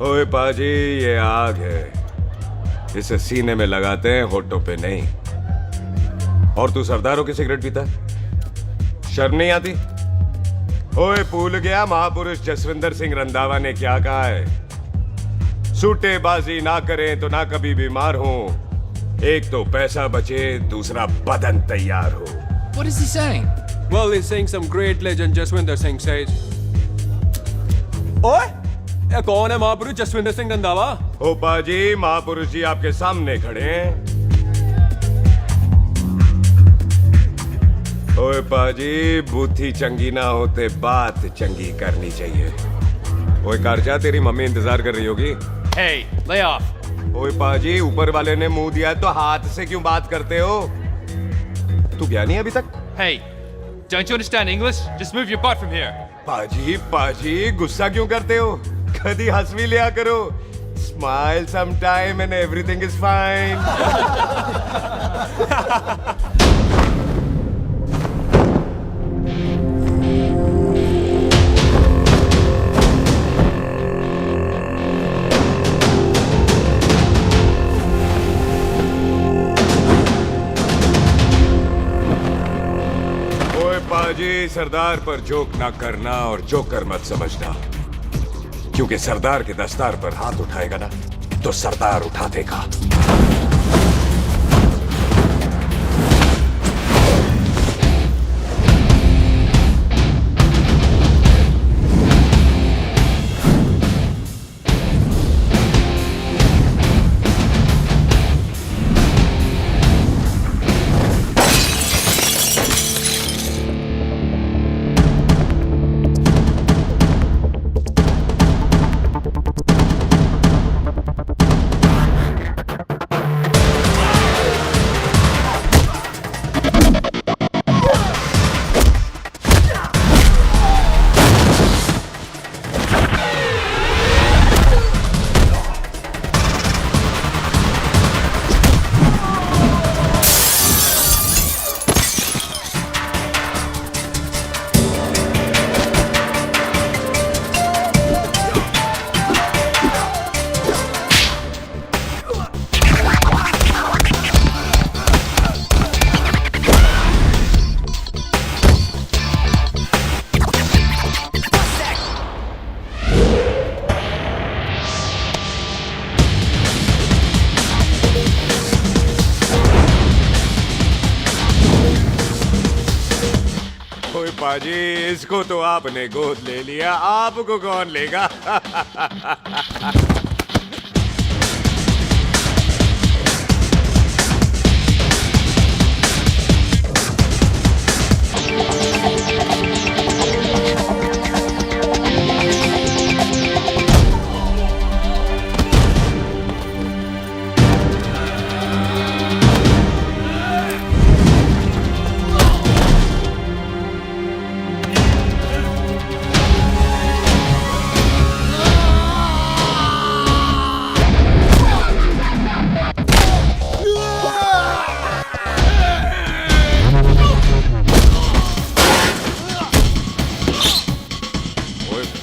ओए पाजी, ये आग है, इसे सीने में लगाते हैं, होठों पे नहीं। और तू सरदारों की सिगरेट पीता है? शर्म नहीं आती? ओए भूल गया महापुरुष जसविंदर सिंह रंधावा ने क्या कहा है? सूटेबाजी ना करें तो ना कभी बीमार हो। एक तो पैसा बचे, दूसरा बदन तैयार हो। What is he saying? Well, he's saying some great legend Jaswinder Singh says. ओए, ये कौन है महापुरुष जसविंदर सिंह रंधावा? ओ पाजी, महापुरुष जी आपके सामने खड़े हैं। ओए पाजी, बूथी चंगी ना होते बात चंगी करनी चाहिए। ओए कारचा, तेरी मम्मी इंतजार कर रही होगी। Hey, lay off. ओए पाजी, ऊपर वाले ने मुंह दिया तो हाथ से क्यों बात करते हो? तू गया नहीं अभी तक? Hey, don't you understand English? Just move your butt from here. पाजी पाजी, गुस्सा क्यों करते हो? कभी हंस भी लिया करो। Smile sometime and everything is fine. पाजी, सरदार पर जोक ना करना और जोकर मत समझना, क्योंकि सरदार के दस्तार पर हाथ उठाएगा ना तो सरदार उठा देगा। पाजी, इसको तो आपने गोद ले लिया, आपको कौन लेगा?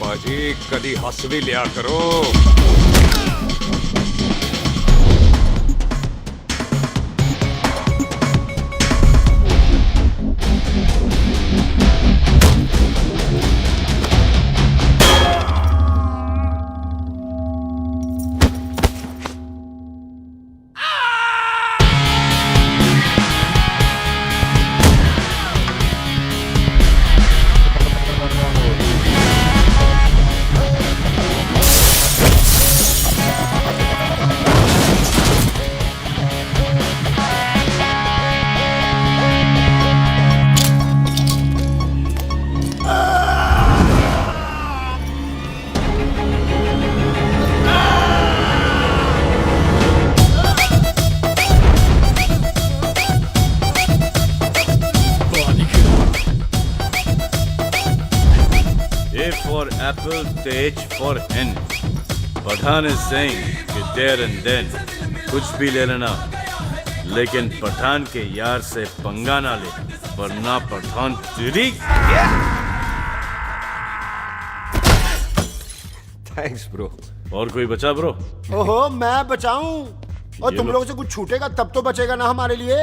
पाजी, कदी हंस भी लिया करो। For apple, the H for hen. Pathan is saying कि there and then कुछ भी ले लेना, लेकिन पठान के यार से पंगा ना ले, वरना पठान तेरी। Thanks bro. और कोई बचा ब्रो? ओहो, मैं बचाऊं? और ये तुम लो। लोगों से कुछ छूटेगा तब तो बचेगा ना हमारे लिए।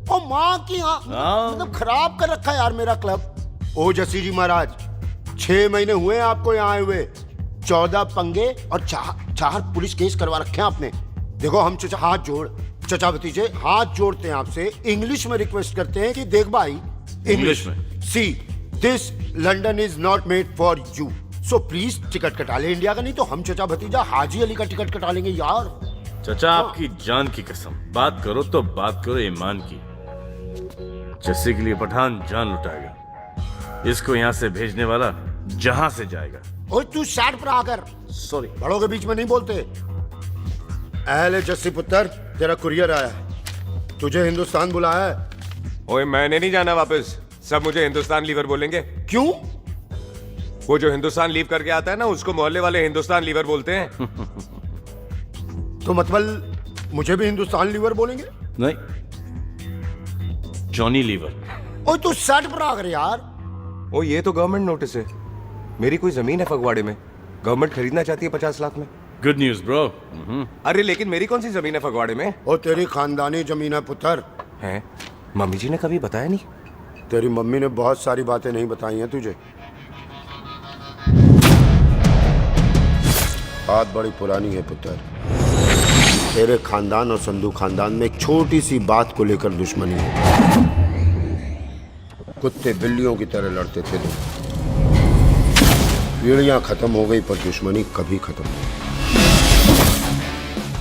ओ माँ की मतलब खराब कर रखा है यार मेरा क्लब। ओ जसी जी महाराज, 6 महीने हुए हैं आपको यहाँ आए हुए, 14 पंगे और 4 पुलिस केस करवा रखे हैं आपने। देखो हम चचा हाथ जोड़, चचा भतीजे हाथ जोड़ते हैं आपसे, इंग्लिश में रिक्वेस्ट करते हैं कि देख भाई, इंग्लिश में? See this London is not made for you, so please ticket कटा ले इंडिया का, नहीं तो हम चचा भतीजा हाजी अली का टिकट कटा लेंगे यार। चाचा आपकी जान की कसम, बात करो तो बात करो ईमान की। जस्सी के लिए पठान जान लुटाएगा, इसको यहाँ से भेजने वाला जहां से जाएगा। ओए तू साइड पर आकर, सॉरी। बड़ों के बीच में नहीं बोलते। अहले जस्सी पुत्र, तेरा कुरियर आया है, तुझे हिंदुस्तान बुलाया है। ओए मैंने नहीं जाना वापस, सब मुझे हिंदुस्तान लीवर बोलेंगे। क्यों? वो जो हिंदुस्तान लीव करके आता है ना, उसको मोहल्ले वाले हिंदुस्तान लीवर बोलते हैं। तो मतलब मुझे भी हिंदुस्तान लीवर बोलेंगे? नहीं, जॉनी लीवर। ओए तू साइड पर आकर यार। ओ ये तो गवर्नमेंट नोटिस है, मेरी कोई जमीन है फगवाड़े में, गवर्नमेंट खरीदना चाहती है 50 लाख में। Good news bro. अरे लेकिन मेरी कौन सी जमीन है फगवाड़े में? ओ तेरी खानदानी जमीन है पुत्र। है? मम्मी जी ने कभी बताया नहीं। तेरी मम्मी ने बहुत सारी बातें नहीं बताई हैं तुझे। बात बड़ी पुरानी है पुत्र, तेरे खानदान और संधू खानदान में एक छोटी सी बात को लेकर दुश्मनी है। कुत्ते बिल्लियों की तरह लड़ते थे लोग, पीढ़ियां खत्म हो गई पर दुश्मनी कभी खत्म नहीं।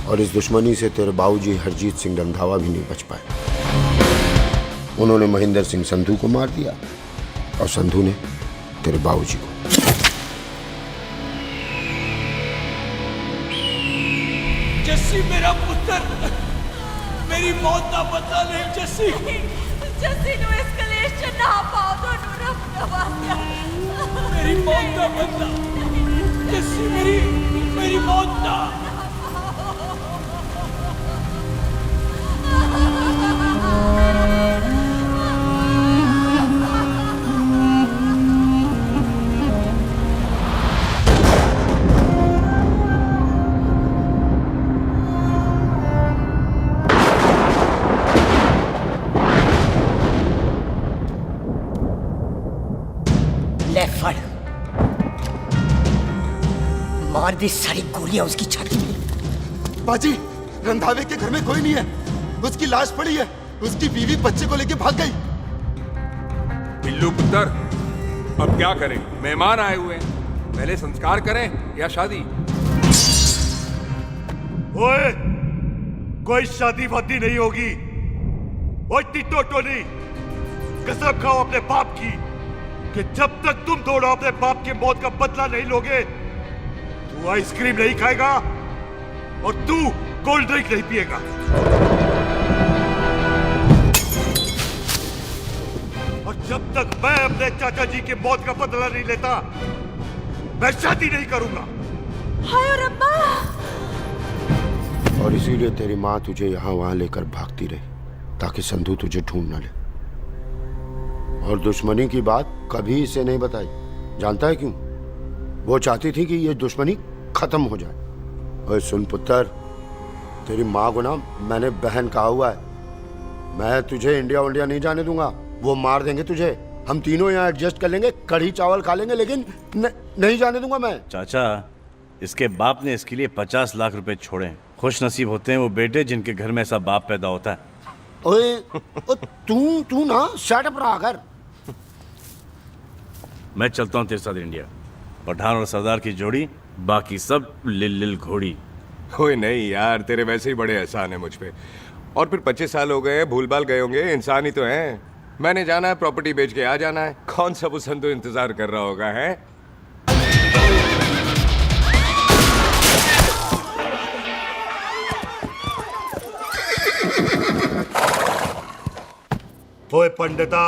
और इस दुश्मनी से तेरे बाबूजी हरजीत सिंह रंधावा भी नहीं बच पाए। उन्होंने महेंद्र सिंह संधू को मार दिया और संधू ने तेरे बाबूजी को। जस्सी मेरा पुत्र, मेरी मौत का बदला ले जस्सी। जस्सी ਨੂੰ ਇਸ ਕਲੇਸ਼ ਚ ਨਾ ਪਾਓ, ਤੁਹਾਨੂੰ ਰੱਬ ਨਵਾਜ਼ਿਆ। मेरी मौत का बदला जस्सी, मेरी मौत का। ले फड़, मार दी सारी गोलियां उसकी छाती में। बाजी, रंधावे के घर में कोई नहीं है, उसकी लाश पड़ी है, उसकी बीवी बच्चे को लेके भाग गई। बिल्लू पुत्र, अब क्या करें? मेहमान आए हुए हैं, पहले संस्कार करें या शादी? ओए, कोई शादी वादी नहीं होगी। ओए टिटोटोली, कसम खाओ अपने बाप की कि जब तक तुम दोनों अपने बाप की मौत का बदला नहीं लोगे, तू आइसक्रीम नहीं खाएगा और तू कोल्ड ड्रिंक नहीं पिएगा। और जब तक मैं अपने चाचा जी की मौत का बदला नहीं लेता, मैं शादी नहीं करूंगा। हाय रब्बा। और इसीलिए तेरी माँ तुझे यहाँ वहां लेकर भागती रही ताकि संधू तुझे ढूंढ न ले। और दुश्मनी की बात कभी इसे नहीं बताई, जानता है क्यों? वो चाहती थी कि ये दुश्मनी खत्म हो जाए। और सुन पुत्र, तेरी माँ को ना मैंने बहन कहा हुआ है, मैं तुझे इंडिया इंडिया नहीं जाने दूंगा। वो मार देंगे तुझे, हम तीनों यहाँ एडजस्ट कर लेंगे, कढ़ी चावल खा लेंगे, लेकिन नहीं जाने दूंगा मैं। चाचा, इसके बाप ने इसके लिए 50 लाख रुपए छोड़े हैं। खुश नसीब होते हैं वो बेटे जिनके घर में ऐसा बाप पैदा होता है। ओए, तू ना शट अप रहा कर। मैं चलता हूँ तेरे साथ इंडिया। पठान और सरदार की जोड़ी, बाकी सब लिल घोड़ी। ओए नहीं यार, तेरे वैसे ही बड़े एहसान है मुझ पे। और फिर 25 साल हो गए, भूल भाल गए होंगे, इंसान ही तो हैं। मैंने जाना है, प्रॉपर्टी बेच के आ जाना है। कौन सा वो संधू इंतजार कर रहा होगा? है ओए पंडिता,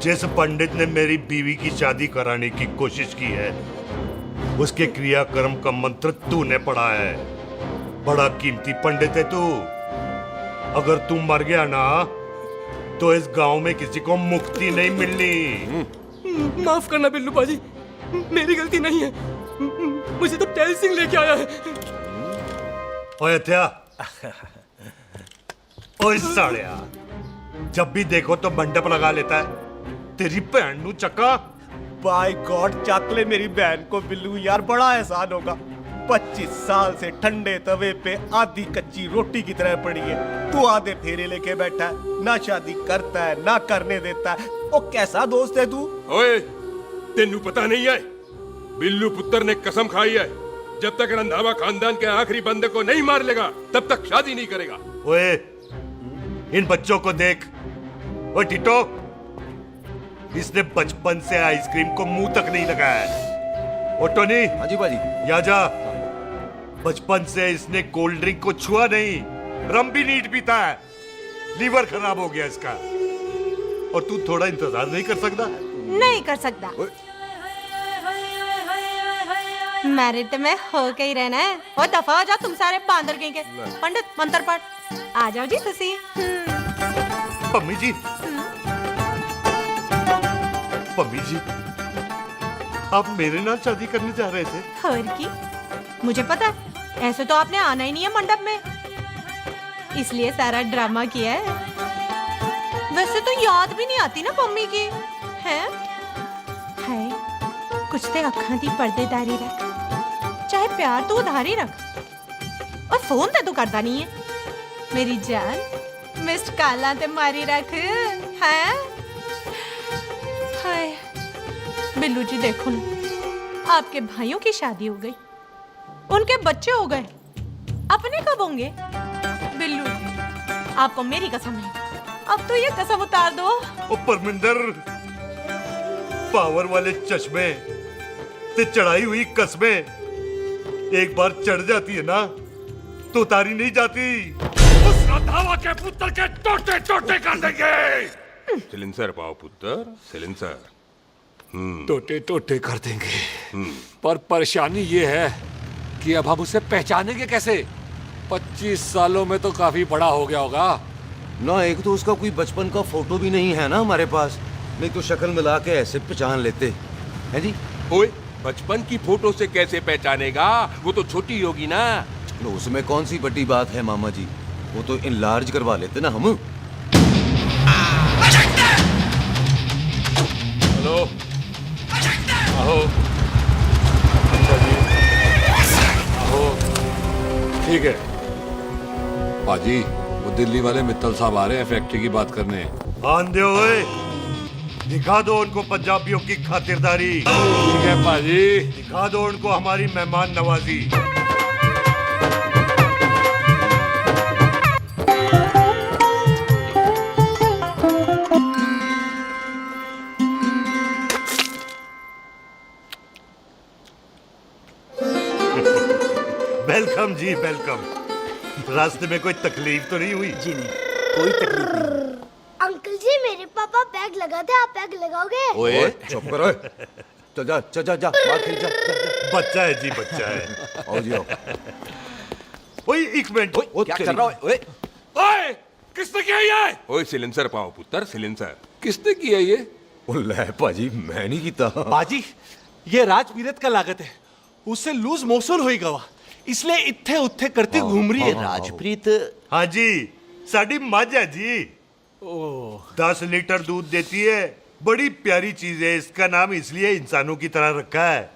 जिस पंडित ने मेरी बीवी की शादी कराने की कोशिश की है, उसके क्रियाक्रम का मंत्र तूने पढ़ा है। बड़ा कीमती पंडित है तू। अगर तू मर गया ना, तो इस गांव में किसी को मुक्ति नहीं मिलनी। माफ करना बिल्लू बाजी, मेरी गलती नहीं है। मुझे तो टेल सिंह लेके आया है। ओए हत्या, ओए साड़िया, जब भी देखो तो मंडप लगा लेता है। तेरी भैन नू चक्का। बाय गॉड, चक ले मेरी बहन को बिल्लू यार, बड़ा एहसान होगा। 25 साल से ठंडे तवे पे आधी कच्ची रोटी की तरह पड़ी है। तू आधे फेरे लेके बैठा है, ना शादी करता है ना करने देता है। ओ कैसा दोस्त है तू? ओए, तेनू पता नहीं है, बिल्लू पुत्र ने कसम खाई है, जब तक रंधावा खानदान के आखिरी बंदे को नहीं मार लेगा तब तक शादी नहीं करेगा। ओए, इन बच्चों को देख। ओए टिटो, इसने बचपन से आइसक्रीम को मुंह तक नहीं लगाया है। ओ टोनी। हाँ जी बाजी। या जा, बचपन से इसने कोल्ड ड्रिंक को छुआ नहीं, रम भी नीट पीता है। लीवर खराब हो गया इसका। और तू थोड़ा इंतजार नहीं कर सकता? नहीं कर सकता। मैरिड में हो के ही रहना है। और दफा हो जाओ तुम सारे बांदर कहीं के। पंडित मंत्र पढ़। आ जाओ जी तुसी। पम्मी जी, पम्मी जी, आप मेरे नाल शादी करने जा रहे थे? और की मुझे पता है, ऐसे तो आपने आना ही नहीं है मंडप में, इसलिए सारा ड्रामा किया है। वैसे तो याद भी नहीं आती ना मम्मी की है। कुछ ते अखां दी पर्देदारी रख, चाहे प्यार तो उधारी रख, और फोन ते तू करता नहीं है। मेरी जान मिस्ड काला ते मारी रख है। हाय बिल्लू जी, देखो ना, आपके भाइयों की शादी हो गई, उनके बच्चे हो गए, अपने कब होंगे? बिल्लू जी, आपको मेरी कसम है, अब तो ये कसम उतार दो। ओ परमिंदर, पावर वाले चश्मे ते चढ़ाई हुई कस्में एक बार चढ़ जाती है ना तो उतारी नहीं जाती। उस रंधावा के पुत्र के टोटे टोटे कर देंगे। सिलेंसर पाओ पुत्र, सिलेंसर। टोटे टोटे कर देंगे, पर परेशानी ये है कि अब हम उसे पहचानेंगे कैसे? 25 सालों में तो काफी बड़ा हो गया होगा ना। एक तो उसका कोई बचपन का फोटो भी नहीं है ना हमारे पास, नहीं तो शक्ल मिला के ऐसे पहचान लेते हैं जी। ओए, बचपन की फोटो से कैसे पहचानेगा? वो तो छोटी होगी ना। लो, उसमें कौन सी बड़ी बात है मामा जी, वो तो इनलार्ज करवा लेते ना हम। हेलो, आओ। अच्छा जी, आओ। ठीक है पाजी, वो दिल्ली वाले मित्तल साहब आ रहे हैं फैक्ट्री की बात करने। आंधे ओए, दिखा दो उनको पंजाबियों की खातिरदारी। ठीक है पाजी। दिखा दो उनको हमारी मेहमान नवाजी। वेलकम जी, वेलकम। रास्ते में कोई तकलीफ तो नहीं हुई? जी नहीं, कोई तकलीफ नहीं। अंकल जी, मेरे पापा पैग लगाते, आप पैग लगाओगे? ओए चुप करो। चल जा चल जा जा, बाहर खेल जा, जा, जा। बच्चा है जी, बच्चा है। आओ जी आओ। ओए एक मिनट। ओए क्या कर रहा है? ओए ओए, किसने किया ये? ओए सिलेंसर पाओ पुत्र, सिलेंसर। किसने किया ये? ले पाजी, मैं नहीं कीता। बाजी, ये राजपीरत का लागत है, उससे लूज मोशन हुई गवा, इसलिए इत्थे उत्थे करती घूम रही है। राजप्रीत? हाँ जी, साड़ी मझ है जी। 10 लीटर दूध देती है, बड़ी प्यारी चीज है। इसका नाम इसलिए इंसानों की तरह रखा है।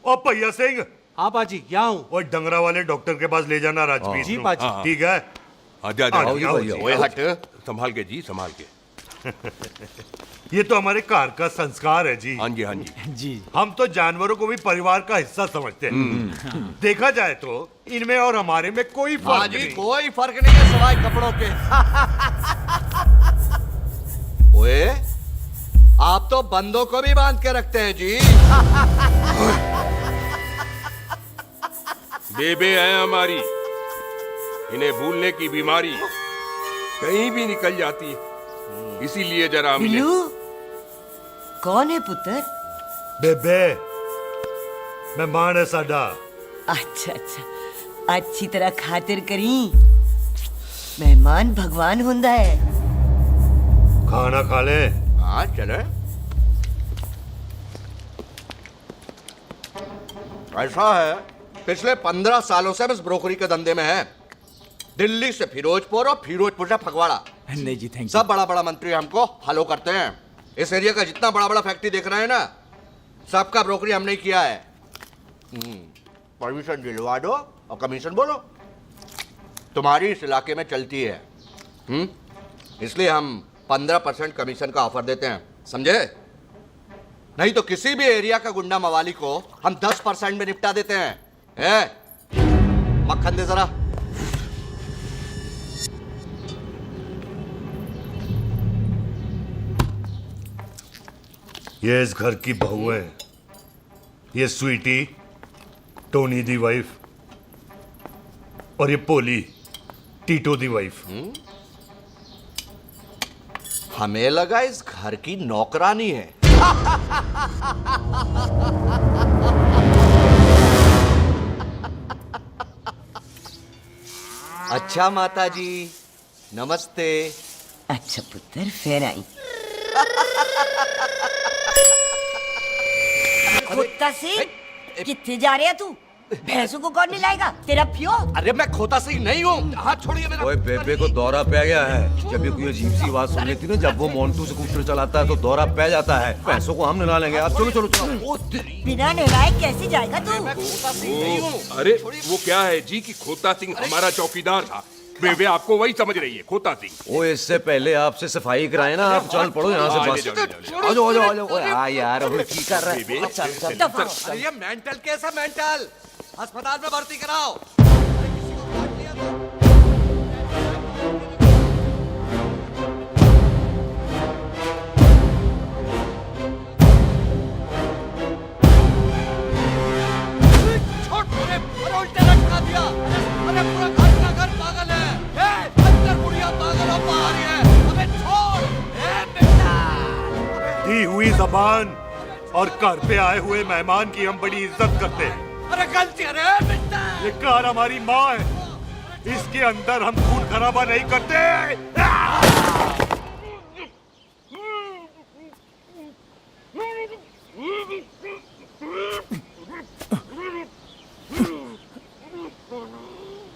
और भैया सिंह। हाँ बाजी, क्या हूँ? और डंगरा वाले डॉक्टर के पास ले जाना राजपीत जी को। बाजी। ठीक है। आजा आओ जी, आओ जी। ओए हट, संभाल के जी, संभाल के। ये तो हमारे घर का संस्कार है जी। हाँ जी, हाँ जी। जी हम तो जानवरों को भी परिवार का हिस्सा समझते हैं। देखा जाए तो इनमें और हमारे में कोई फर्क नहीं। कोई फर्क नहीं है सिवाय कपड़ों के। ओए, आप तो बंदों को भी बांध के रखते हैं जी। बेबे है हमारी, इन्हें भूलने की बीमारी कहीं भी निकल जाती, इसीलिए जरा हमने। बिल्लू, कौन है पुत्र? बेबे मेहमान है साडा। अच्छा अच्छा, अच्छी तरह खातिर करी। मेहमान भगवान हुंदा है। खाना खा ले। हाँ चले। ऐसा है, पिछले 15 सालों से हम इस ब्रोकरी के धंधे में हैं। दिल्ली से फिरोजपुर और फिरोजपुर से फगवाड़ा। नहीं जी, थैंक सब बड़ा बड़ा मंत्री हमको फॉलो करते हैं। इस एरिया का जितना बड़ा बड़ा फैक्ट्री देख रहे हैं ना, सबका ब्रोकरी हमने किया है। परमिशन दिलवा दो और कमीशन बोलो। तुम्हारी इस इलाके में चलती है, इसलिए हम 15% कमीशन का ऑफर देते हैं, समझे? नहीं तो किसी भी एरिया का गुंडा मवाली को हम 10% में निपटा देते हैं। मक्खन दे जरा। ये इस घर की बहू है, ये स्वीटी, टोनी दी वाइफ, और ये पोली, टीटो दी वाइफ। हमें लगा इस घर की नौकरानी है। अच्छा माता जी, नमस्ते। अच्छा पुत्र, फिर आई। खोता सिंह, कितने जा रहे है तू? भैंसों को कौन मिलाएगा? तेरा प्यो? अरे मैं खोता सिंह नहीं हूँ, हाथ छोड़िए मेरा। ओए बेबे को दौरा पै गया है। जब भी कोई अजीब सी आवाज सुन लेती है ना, जब वो मोंटू स्कूटर चलाता है तो दौरा पै जाता है। पैसों को हम निकाल लेंगे। आप चलो चलो चलो। बिना नहलाए कैसे जाएगा तू? मैं खोता सिंह नहीं हूँ। अरे वो क्या है जी कि खोता सिंह हमारा चौकीदार था। बेबे आपको वही समझ रही है, खोता सिंह। ओ इससे पहले आपसे सफाई कराए ना, आप चल पड़ो यहाँ से बस। आ जाओ आ जाओ आ जाओ। ओए आ यार, अब की कर रहा है? चल चल। अरे ये मेंटल केस है, मेंटल। अस्पताल में भर्ती कराओ। उल्टा लटका दिया। अरे पूरा घर का घर पागल है। अंदर बुढ़िया पागल और बाहर है। अबे छोड़। बेटा। दी हुई जबान और घर पे आए हुए मेहमान की हम बड़ी इज्जत करते हैं। अरे गलती है रे बेटा। ये कार हमारी माँ है, इसके अंदर हम खून खराबा नहीं करते।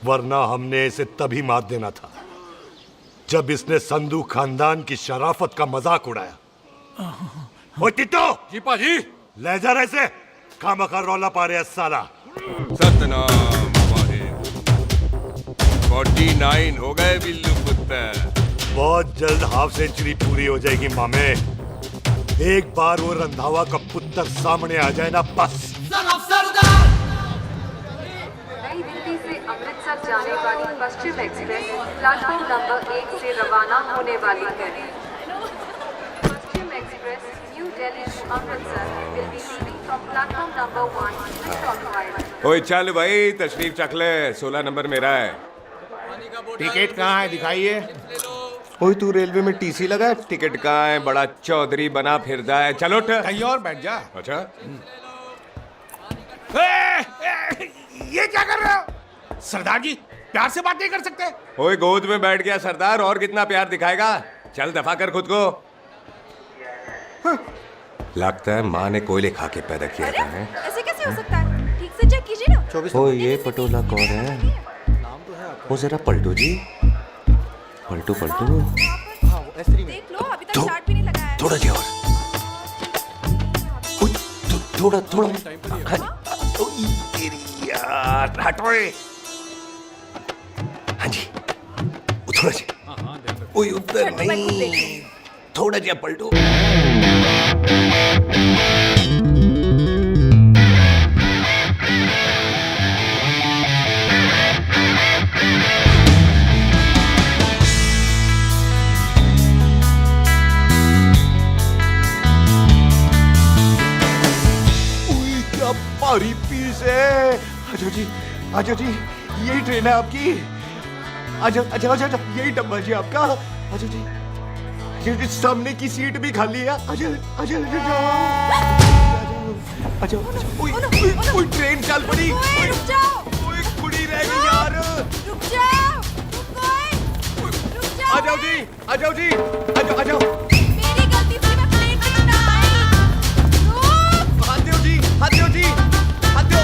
वरना हमने इसे तभी मात देना था जब इसने संधू खानदान की शराफत का मजाक उड़ाया। ओ टिट्टो जी पाजी। ले जा रहे से, खामखा रौला पा रहे साला। सतनाम वाहे। 49 हो गए बिल्लू पुत्र। बहुत जल्द हाफ सेंचुरी पूरी हो जाएगी मामे। एक बार वो रंधावा का पुत्र सामने आ जाए ना, बस। नई दिल्ली से अमृतसर जाने वाली पश्चिम एक्सप्रेस प्लेटफॉर्म नंबर 1 से रवाना होने वाली है। Paschim express New Delhi to Amritsar will be leaving from platform number 1 with occupied। ओए चल भाई, तशरीफ चख ले। 16 नंबर मेरा है। टिकट कहाँ है, दिखाइए। ओए तू रेलवे में टीसी लगा है? टिकट कहाँ है? बड़ा चौधरी बना फिरदा है। चलो उठ। कहीं और बैठ जा। अच्छा ये क्या कर रहे हो? सरदार जी, प्यार से बात नहीं कर सकते? ओए गोद में बैठ गया सरदार, और कितना प्यार दिखाएगा? चल दफा कर खुद को। लगता है माँ ने कोयले खा के पैदा किया था। ऐसे कैसे हो सकता है? ठीक से चेक कीजिए ना। ओ ये पटोला कौन है? वो जरा पलटू जी, पलटू पलटू। देख लो, अभी तक चार्ट भी नहीं लगाया है। थोड़ा जी और। थोड़ा थोड़ा। यार हटो। हाँ जी, थोड़ा जी। ओए उधर नहीं, थोड़ा जी पलटो। भारी पीस है। आजो जी, आजो जी, यही ट्रेन है आपकी। आजो अच्छा अच्छा अच्छा, यही डब्बा जी आपका। आजो जी, ये सामने की सीट भी खाली है। आजो आजो आजो। ओए ट्रेन चल पड़ी। रुक जाओ। ओए कुड़ी रह गई यार। रुक जाओ। रुक जाओ। आ जाओ जी, आ जाओ जी, आ जाओ आ जाओ। मेरी गलती से मैं प्लेन में ना आई। रुक। हाथ दो जी, हाथ दो जी, हाथ दो।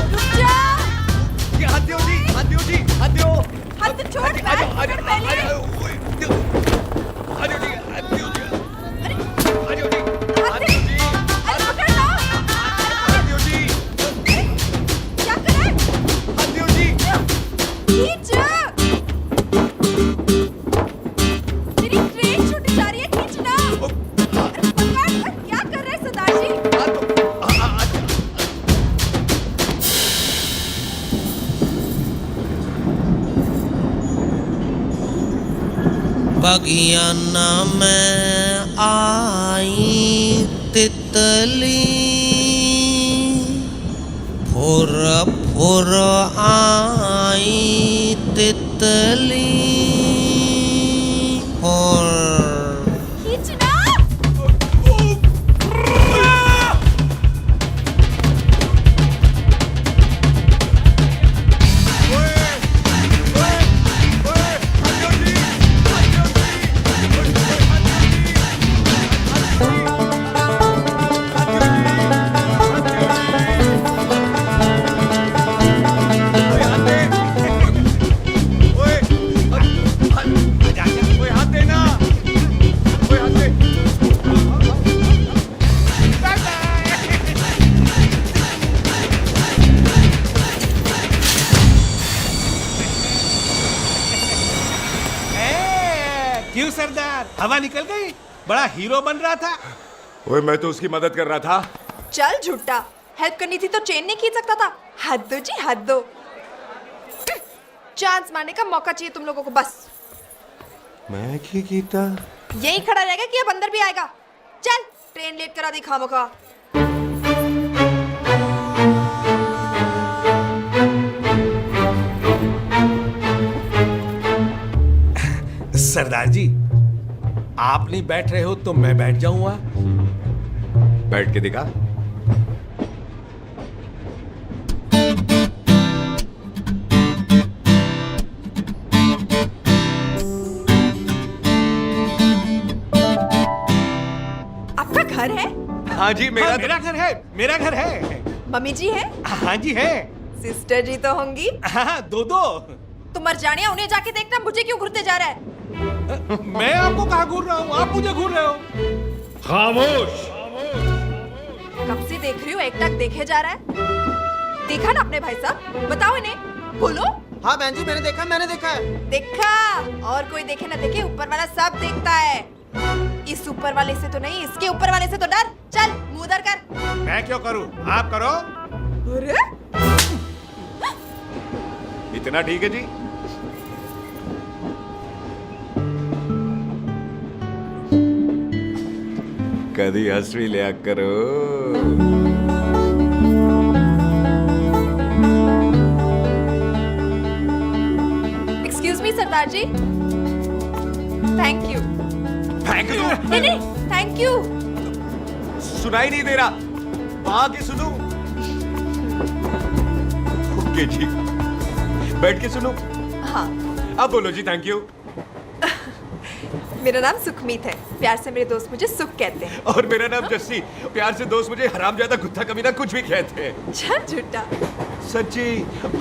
बगियाना में आई तितली, फुर फुर आई तितली, फुर। क्यों सरदार, हवा निकल गई? बड़ा हीरो बन रहा था। ओए मैं तो उसकी मदद कर रहा था। चल झूठा, हेल्प करनी थी तो चेन नहीं खींच सकता था। हद दो जी, हद दो। चांस मारने का मौका चाहिए तुम लोगों को बस। मैं की कीता? यही खड़ा रहेगा कि अब अंदर भी आएगा? चल, ट्रेन लेट करा दी खामोखा। सरदार जी, आप नहीं बैठ रहे हो तो मैं बैठ जाऊंगा। बैठ के दिखा। आपका घर है? हाँ जी, मेरा मेरा घर है, मेरा घर है। मम्मी जी है? हाँ जी है। सिस्टर जी तो होंगी? हाँ, दो दो। तुम मर जाने, उन्हें जाके देखना मुझे क्यों घूरते जा रहा है। मैं आपको कहाँ घूर रहा हूँ, आप मुझे घूर रहे हो। खामोश। कब से देख रही हूँ, एक टक देखे जा रहा है। देखा ना अपने भाई साहब, बताओ इन्हें, बोलो। हाँ बहन जी, मैंने देखा है। देखा? और कोई देखे ना देखे, ऊपर वाला सब देखता है। इस ऊपर वाले से तो नहीं, इसके ऊपर वाले से तो डर। चल मुंह उधर कर। मैं क्यों करूँ, आप करो। अरे इतना ठीक है जी? कभी हंसवी लिया करो। Excuse me Sardar ji. Thank you. Thank you? नहीं नहीं, थैंक यू। सुनाई नहीं दे रहा, आके सुनो। ओके जी, बैठ के सुनो। हाँ। अब बोलो जी थैंक यू। मेरा नाम सुखमीत है, प्यार से मेरे दोस्त मुझे सुख कहते हैं। और मेरा नाम जस्सी, प्यार से दोस्त मुझे हरामजादा, कुत्ता कमीना कुछ भी कहते हैं। चल झूठा। सच्ची।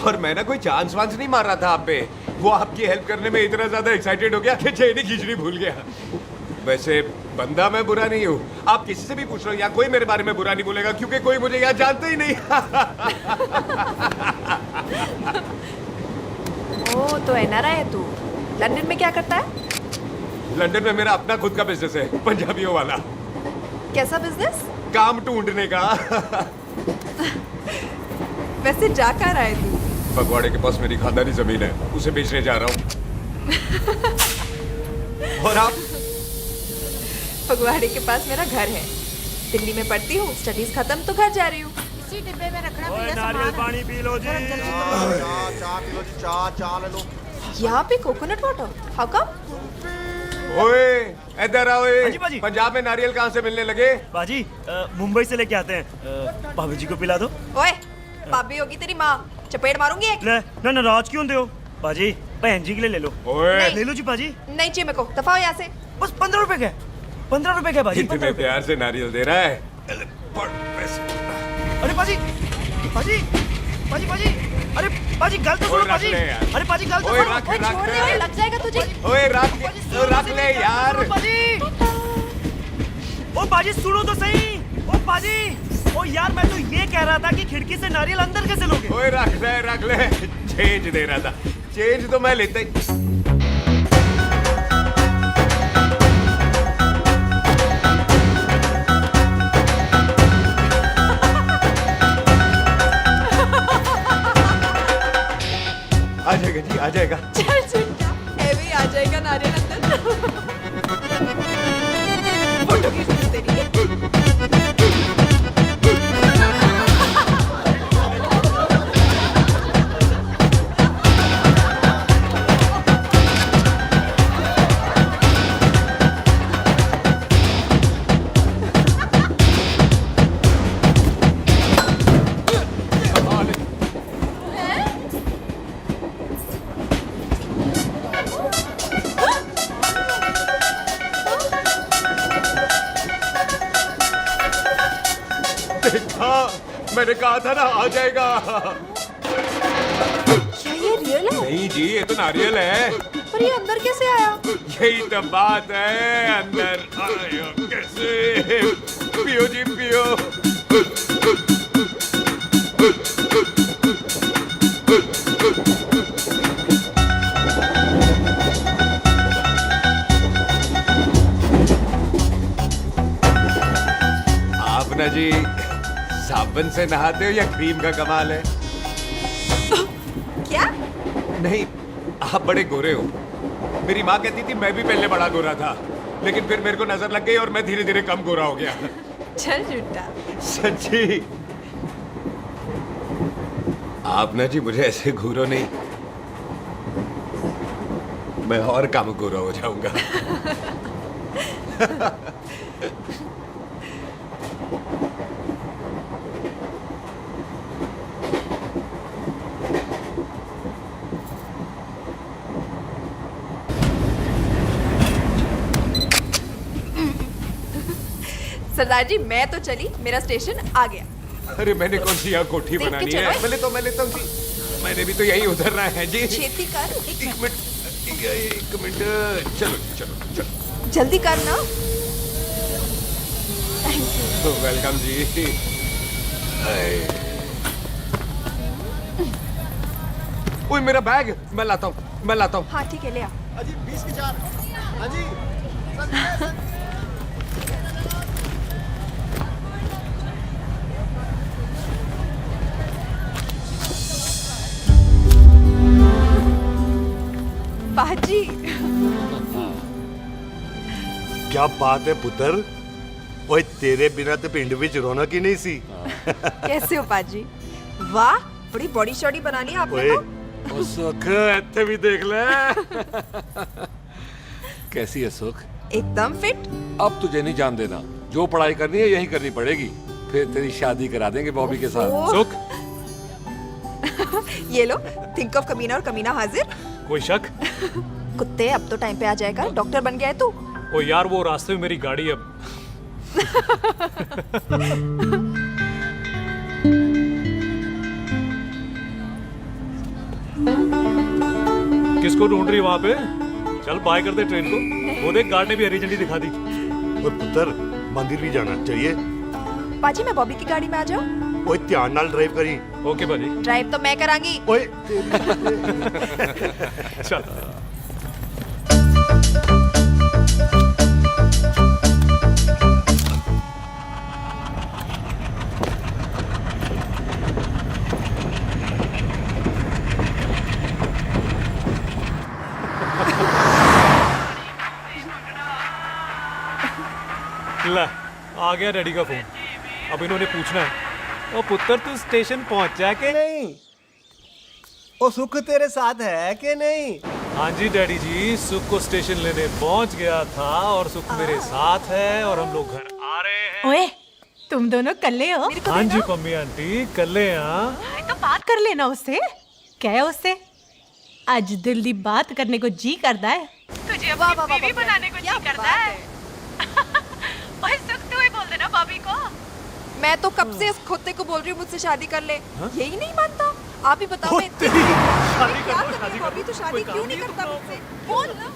और मैं ना कोई चांस वांस नहीं मार रहा था आप पे, वो आपकी हेल्प करने में इतना ज्यादा एक्साइटेड हो गया कि चेन ही खींचनी भूल गया। वैसे बंदा मैं बुरा नहीं हूँ, आप किसी से भी पूछ लो, यहाँ कोई मेरे बारे में बुरा नहीं बोलेगा क्योंकि कोई मुझे यहाँ जानते ही नहीं। ओ तो एनआरआई है तू। लंदन में क्या करता है? लंदन में मेरा अपना खुद का बिजनेस है, पंजाबियों वाला। कैसा बिजनेस? काम ढूंढने का। वैसे जा कहाँ रहा है तू? फगवाड़े के पास मेरी खानदानी जमीन है, उसे बेचने जा रहा हूँ। और आप? फगवाड़े के पास मेरा घर है, दिल्ली में पढ़ती हूँ, स्टडीज खत्म तो घर जा रही हूँ। इसी डिब्बे में रखना ओए, नारियल पानी पी लो जी। चाय पी लो जी, चाय ले लो। यहाँ पे कोकोनट वाटर, हाउ कम? ओए इधर आओ। हाँ जी, बाजी। पंजाब में नारियल कहाँ से मिलने लगे? बाजी, मुंबई से लेके आते हैं। भाभी जी को पिला दो। ओए, भाभी होगी तेरी माँ, चपेट मारूंगी एक। ले, ना नाराज क्यों हो? बाजी, बहन जी के लिए ले लो। ओए ले लो जी बाजी। नहीं चाहिए मेरे को, दफा हो यहाँ से। बस 15 रुपए के, 15 रुपए के बाजी। इतने प्यार से नारियल दे रहा है। अरे बाजी, बाजी, बाजी, बाजी, अरे बाजी गल तो सुनो बाजी। अरे बाजी गल तो सुनो। ओए छोड़ दे, ओए लग जाएगा तुझे। ओए रख ले यार। बाजी, ओ बाजी सुनो तो सही। ओ बाजी, ओ यार मैं तो ये कह रहा था कि खिड़की से नारियल अंदर कैसे लोगे? ओए रख ले। चेंज दे रहा था, चेंज तो मैं लेता ही। आ जाएगा जी, आ जाएगा। चल झूठा, भी आ जाएगा नारियल अंदर। फोटो खींच तेरी। देखा, मैंने कहा था ना आ जाएगा। क्या ये रियल है? नहीं जी, ये तो नारियल है। पर ये अंदर कैसे आया? यही तो बात है, अंदर आया कैसे? पियो जी पियो। आप ना जी साबुन से नहाते हो या क्रीम का कमाल है? क्या? नहीं, आप बड़े गोरे हो। मेरी माँ कहती थी मैं भी पहले बड़ा गोरा था, लेकिन फिर मेरे को नजर लग गई और मैं धीरे धीरे कम गोरा हो गया। चल झूठा। सच्ची। आप ना जी मुझे ऐसे घूरो नहीं, मैं और कम गोरा हो जाऊंगा। सरदार जी मैं तो चली, मेरा स्टेशन आ गया। अरे मैंने कौन सी यहाँ कोठी देख के बनानी चलो। है? मैं लेता हूँ जी। मैंने भी तो यही उतरना है जी। छेती कर। एक मिनट। चलो चलो चलो। जल्दी कर ना। वेलकम जी। ओए मेरा बैग, मैं लाता हूँ। हाँ ठीक है, ले आ। अजी 20 की 4। हाँ जी। पाजी। क्या बात है पुत्र। ओए तेरे बिना तो पिंड विच रौनक ही नहीं सी। कैसे हो पाजी? वाह, बड़ी बॉडी शॉडी बनानी है आपने ओए तो। ओ सुख, इत्थे भी देख ले। कैसी है सुख? एकदम फिट। अब तुझे नहीं जान देना, जो पढ़ाई करनी है यही करनी पड़ेगी। फिर तेरी शादी करा देंगे बॉबी के साथ। ओह। सुख, ये लो, थिंक ऑफ कमीना और कमीना हाजिर। कोई शक? कुत्ते अब तो टाइम पे आ जाएगा, डॉक्टर बन गया है तू। ओ यार वो रास्ते में मेरी गाड़ी अब। किसको ढूंढ रही वहां पे? चल बाय कर दे ट्रेन को। वो देख गार्ड ने भी हरी झंडी दिखा दी। ओए पुत्र मंदिर भी जाना चाहिए। पाजी मैं बॉबी की गाड़ी में आ जाऊं? ओए ध्यान नाल ड्राइव करी। ओके भाजी। ड्राइव तो मैं करांगी। ओए चल। ला, आ गया डैडी का फोन। अब इन्होंने पूछना है, ओ पुत्र तू स्टेशन पहुंचा के नहीं? ओ सुख तेरे साथ है कि नहीं? हाँ जी डैडी जी, सुख को स्टेशन लेने पहुंच गया था और सुख मेरे साथ है और हम लोग घर आ रहे हैं। ओए, तुम दोनों कल्ले हो? हाँ जी पम्मी आंटी, कल्ले हाँ। तो बात कर लेना उससे। क्या है उससे? आज दिल दी बात करने को जी करता है। तुझे अपनी बीवी बनाने को जी करता है। ओए सुख, तू ही बोल देना बॉबी को। मैं तो कब से इस खोते को बोल रही हूँ मुझसे शादी कर ले। यही नहीं मानता। आप ही बताओ मैं क्या करूँ? बॉबी तो शादी क्यों नहीं करता मुझसे? बोल ना।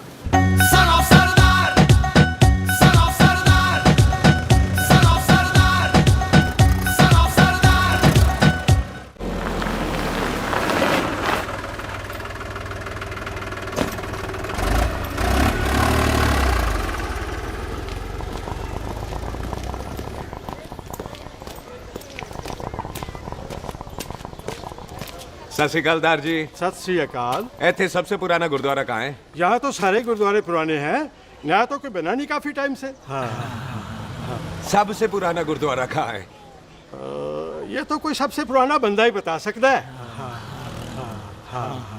सत श्री अकाल दार जी। सत श्री अकाल। ਇੱਥੇ सबसे पुराना गुरुद्वारा कहाँ है? यहाँ तो सारे गुरुद्वारे पुराने हैं, नया तो कोई बना नहीं काफी टाइम से। सबसे पुराना गुरुद्वारा कहाँ है? ये तो कोई सबसे पुराना बंदा ही बता सकता है।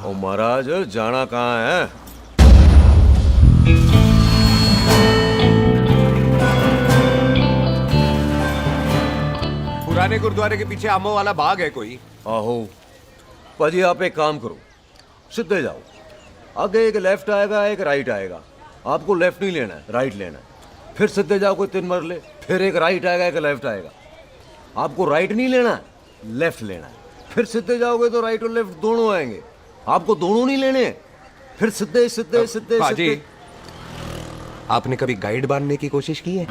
ओ महाराज जाना कहाँ है? पुराने गुरुद्वारे के पीछे आमों वाला बाग है कोई? आहो पाजी, आप एक काम करो, सीधे जाओ, आगे एक लेफ्ट आएगा एक राइट आएगा, आपको लेफ्ट नहीं लेना है, राइट लेना है। फिर सीधे जाओ कोई 3 मरले, फिर एक राइट आएगा एक लेफ्ट आएगा, आपको राइट नहीं लेना है, लेफ्ट लेना है। फिर सीधे जाओगे तो राइट और लेफ्ट दोनों आएंगे, आपको दोनों नहीं लेने। फिर सीधे सीधे सीधे पाजी, सीधे। आपने कभी गाइड बनने की कोशिश की है?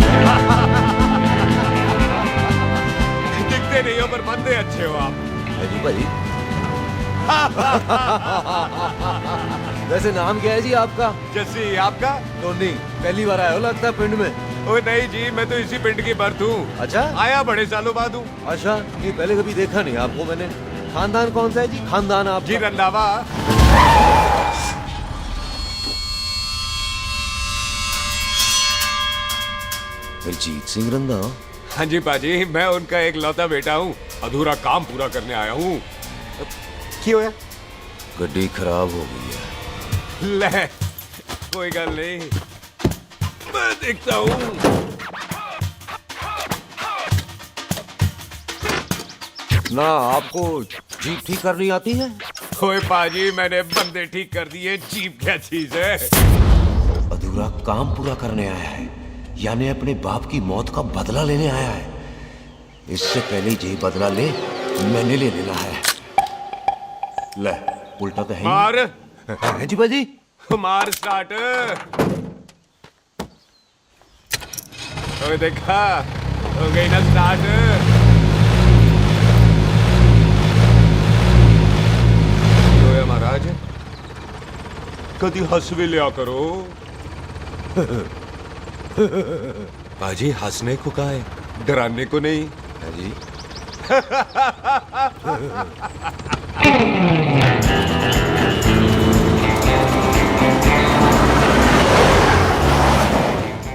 दिखते नहीं हो पर बंदे अच्छे हो आप। जी भाई। वैसे नाम क्या है जी आपका? जस्सी, आपका? टोनी। पहली बार आए हो लगता है पिंड में। ओ नहीं जी, मैं तो इसी पिंड की बर्थ हूँ। अच्छा, आया बड़े सालों बाद हूँ। अच्छा, ये पहले कभी देखा नहीं आपको मैंने। खानदान कौन सा है जी? खानदान आप जी रंधावा। दिलजीत सिंह रंधावा? हाँ जी पाजी, मैं उनका एक लौता बेटा हूँ, अधूरा काम पूरा करने आया हूँ। क्यों है? गड्डी खराब हो गई है। ले, कोई गल नहीं, मैं देखता हूँ। ना आपको जीप ठीक करनी आती है? ओए पाजी, मैंने बंदे ठीक कर दिए, जीप क्या चीज है? अधूरा काम पूरा करने आया है, यानी अपने बाप की मौत का बदला लेने आया है। इससे पहले ये बदला ले, मैंने ले लेना है। ले, उल्टा तो है ही। मार। है जी बाजी। मार स्टार्ट। ओए देखा, हो गई ना स्टार्ट। महाराज, कभी हंस भी लिया करो। पाजी, हंसने को कहा है, डराने को नहीं है जी।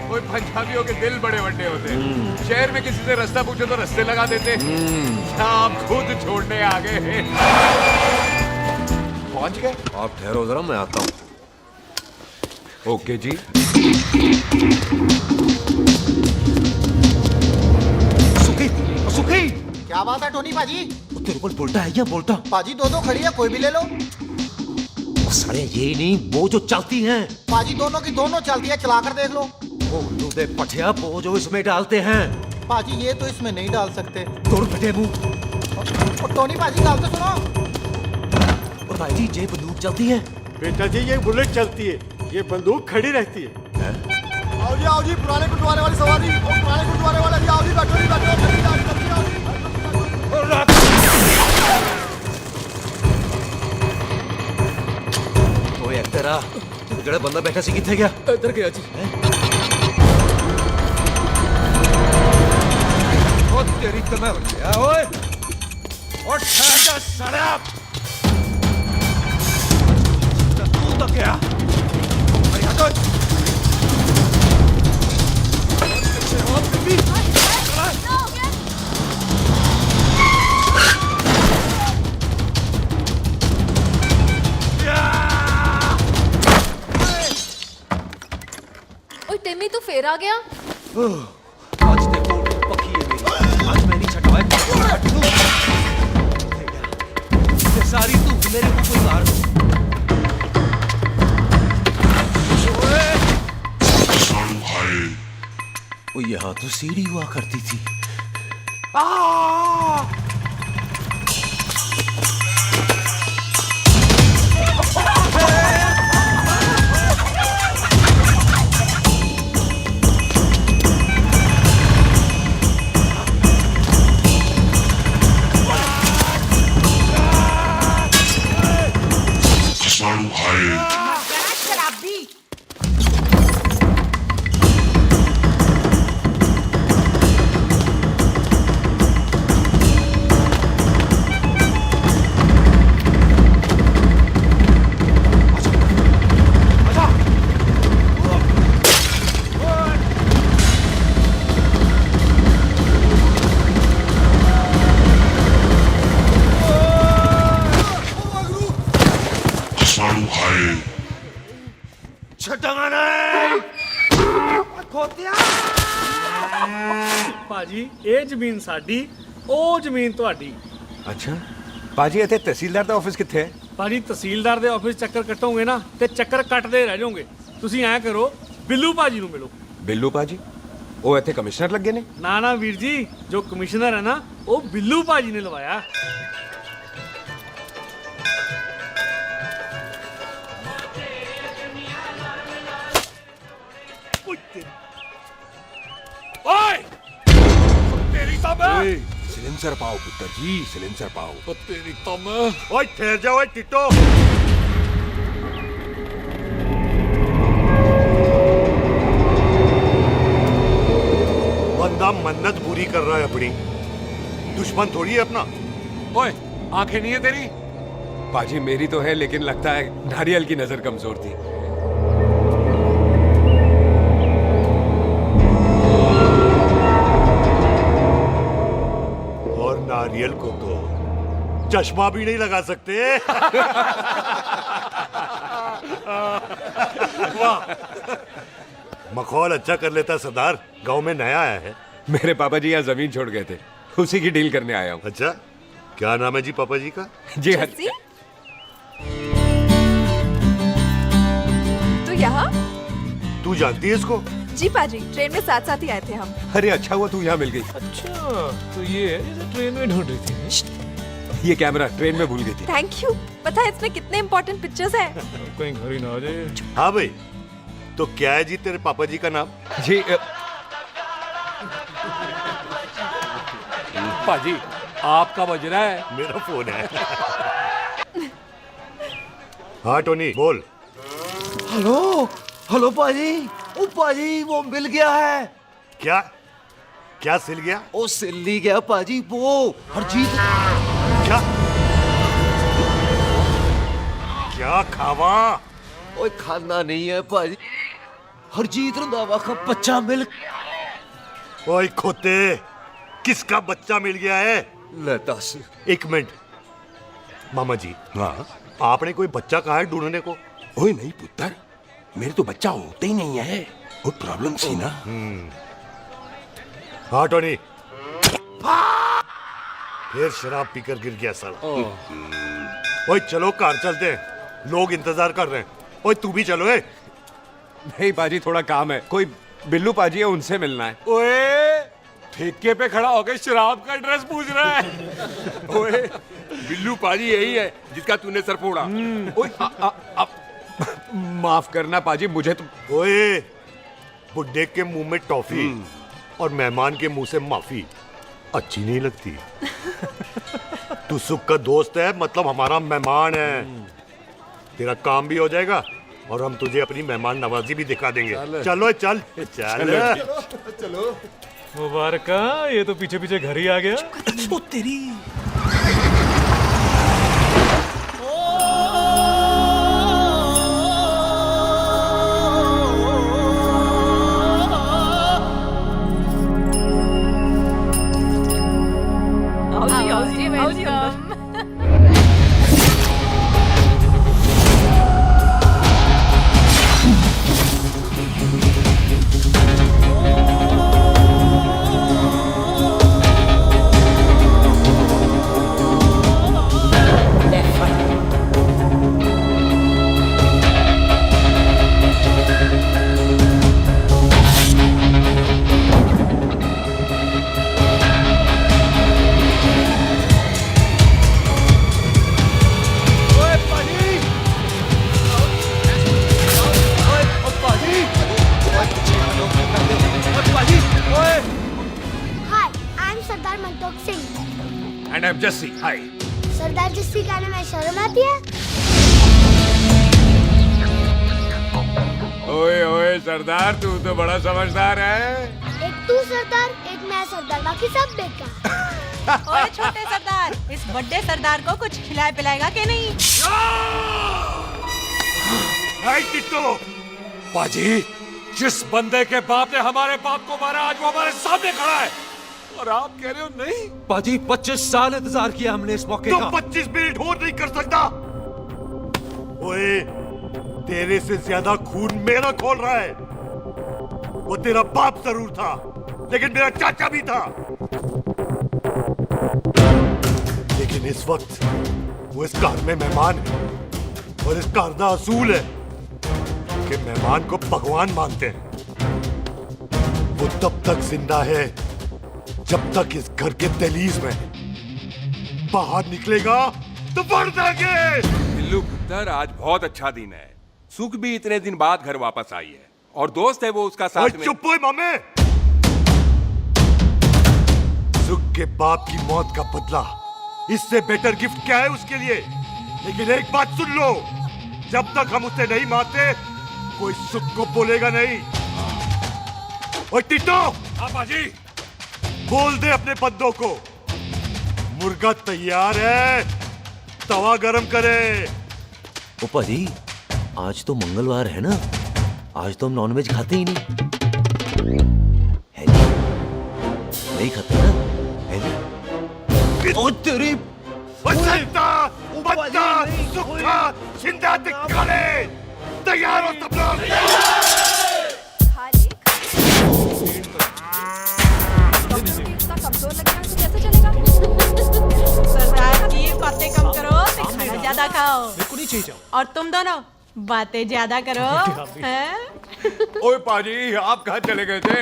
कोई पंजाबियों के दिल बड़े बड़े होते हैं। शहर में किसी से रास्ता पूछो तो रास्ते लगा देते। आप खुद छोड़ने आ गए। पहुंच गए? आप ठहरो जरा, मैं आता हूँ। ओके जी। सुखी, सुखी। क्या बात है टोनी पाजी? तेरे को बोलता है क्या? बोलता पाजी दो खड़ी है, कोई भी ले लो। सारे ये नहीं, वो जो चलती हैं। पाजी दोनों की दोनों चलती है, चला कर देख लो। वो दे पठिया, वो जो इसमें डालते हैं। पाजी ये तो इसमें नहीं डाल सकते। तोड़ फटे मुंह। टोनी पाजी गाल तो सुनो। और भाई जी, ये बंदूक चलती है? बेटा जी, ये बुलेट चलती है, ये बंदूक खड़ी रहती है। आओ जी, पुराने गुरुद्वारे वाली सवारी, पुराने गुरुद्वारे वाला जी, आओ जी, बैठो जी, बैठो, जल्दी आओ जी। ओए तेरा जेड़ा बंदा बैठा सी किथे गया? इधर गया जी। ओ तेरी कमर गया ओए। और ठहर जा साला। तू तो क्या? अरे हटो। ओए टिम्मी, तू फिर आ गया? आज देखो पक्की है मेरी, आज मैं नहीं छटवाए। सारी तू मेरे को कोई मार दो। वो यहाँ तो सीढ़ी हुआ करती थी। भाई ਛੱਡਾਂਗਾ ਖੋਤਿਆ ਭਾਜੀ ਇਹ ਜ਼ਮੀਨ ਸਾਡੀ ਉਹ ਜ਼ਮੀਨ ਤੁਹਾਡੀ। अच्छा पाजी इतने तहसीलदार का ऑफिस कितने है? ਭਾਜੀ ਤਹਿਸੀਲਦਾਰ ਦੇ ਆਫਿਸ ਚੱਕਰ ਕੱਟੋਗੇ ਨਾ ਤੇ ਚੱਕਰ ਕੱਟਦੇ ਰਹਿ ਜਾਓਗੇ। ਤੁਸੀਂ ਐਂ ਕਰੋ ਬਿੱਲੂ ਭਾਜੀ ਨੂੰ ਮਿਲੋ। बिल्लू पाजी वो इतने कमिश्नर लग गए ने? ਨਾ ਨਾ ਵੀਰ ਜੀ ਜੋ ਕਮਿਸ਼ਨਰ ਹੈ ਨਾ ਉਹ ਬਿੱਲੂ ਭਾਜੀ ਨੇ ਲਵਾਇਆ। ओए तेरी तब सिलेंसर पाओ पुत्र जी, सिलेंसर पाओ। तेरी तब ओए ठहर जाओ ओए टिट्टो। बंदा मन्नत पूरी कर रहा है अपनी, दुश्मन थोड़ी है अपना। ओए आंखें नहीं है तेरी? पाजी मेरी तो है, लेकिन लगता है नारियल की नजर कमजोर थी। और नारियल को तो चश्मा भी नहीं लगा सकते। वाह, मखौल अच्छा कर लेता सरदार। गांव में नया आया है। मेरे पापा जी यहाँ जमीन छोड़ गए थे, उसी की डील करने आया हूँ। अच्छा, क्या नाम है जी पापा जी का? जी हाँ। तो यहाँ? तू जानती है इसको? जी पाजी, ट्रेन में साथ साथ ही आए थे हम। अरे अच्छा हुआ तू यहाँ मिल गई। अच्छा तो ये है जैसे ट्रेन में ढूंढ रही थी। ये कैमरा ट्रेन में भूल गई थी। Thank you. पता है इसमें कितने इम्पोर्टेंट पिक्चर्स हैं? कहीं घर ही ना आ जाए। हाँ भाई, तो क्या है जी तेरे पापा जी का नाम? जी पाजी आपका बज रहा है। मेरा फोन है। हाँ टोनी बोल। हेलो हेलो पाजी, ओ पाजी वो मिल गया है। क्या क्या सिल गया? ओ सिल नहीं गया पाजी, वो हरजीत। क्या क्या खावा? ओए खाना नहीं है पाजी, हरजीत रंधावा का बच्चा मिल। ओए खोते, किसका बच्चा मिल गया है? ले दस। एक मिनट मामा जी। हाँ आपने कोई बच्चा कहा है ढूंढने को? ओए नहीं पुत्र, मेरे तो बच्चा होते ही नहीं है, वो प्रॉब्लम थी ना। हाँ टोनी, फिर शराब पीकर गिर गया साला। ओए चलो कार चलते हैं, लोग इंतजार कर रहे हैं। ओए तू भी चलो। ए नहीं पाजी थोड़ा काम है, कोई बिल्लू पाजी है उनसे मिलना है। ओए ठेके पे खड़ा होकर शराब का एड्रेस पूछ रहा है। ओए बिल्लू पाजी यही है जिसका तूने सर फोड़ा। ओए माफ करना पाजी, मुझे तो। ओए बुड्ढे के मुंह में टॉफी और मेहमान के मुंह से माफी अच्छी नहीं लगती। तू सुख का दोस्त है, मतलब हमारा मेहमान है। तेरा काम भी हो जाएगा और हम तुझे अपनी मेहमान नवाजी भी दिखा देंगे। चलो चल चल चलो। मुबारक, ये तो पीछे पीछे घर ही आ गया। ओ तेरी। And I'm Jesse. Hi. सरदार जस्सी कहने में शर्म आती है? ओए ओए सरदार, तू तो बड़ा समझदार है। एक तू सरदार, एक मैं सरदार, बाकी सब बेकार। ओए छोटे सरदार, इस बड़े सरदार को कुछ खिलाए पिलाएगा कि नहीं? टिट्टो। पाजी, जिस बंदे के बाप ने हमारे बाप को मारा, आज वो हमारे सामने खड़ा है और आप कह रहे हो नहीं? पाजी 25 साल इंतजार किया हमने इस मौके तो का। 25 मिनट और नहीं कर सकता। ओए तेरे से ज्यादा खून मेरा खोल रहा है। वो तेरा बाप जरूर था, लेकिन मेरा चाचा भी था। लेकिन इस वक्त वो इस घर में मेहमान है, और इस घर का असूल है कि मेहमान को भगवान मानते हैं। वो तब तक जिंदा है जब तक इस घर के दहलीज में, बाहर निकलेगा तो बढ़ देंगे। बिल्लू पुत्र, आज बहुत अच्छा दिन है। सुख भी इतने दिन बाद घर वापस आई है, और दोस्त है वो उसका साथ में। चुप हो मामे। सुख के बाप की मौत का बदला, इससे बेटर गिफ्ट क्या है उसके लिए। लेकिन एक बात सुन लो, जब तक हम उसे नहीं मारते कोई सुख को बोलेगा नहीं। ओए टिट्टो, हाँ बाजी, बोल दे अपने बंदों को मुर्गा तैयार है, तवा गरम करे। ओ पाजी, आज तो मंगलवार है ना, आज तो हम नॉनवेज खाते ही नहीं है जी? नहीं खाते ना, है जी? ओ तेरी सुखा जिंदा दिखाले, तैयार हो सब लोग। इतना कमजोर लग रहा है तो कैसे चलेगा? सरदार जी, बातें कम करो, खाना ज्यादा खाओ। मेरे को नहीं चाहिए जाओ। और तुम दोनों बातें ज्यादा करो, हैं? ओए पाजी, आप कहाँ चले गए थे?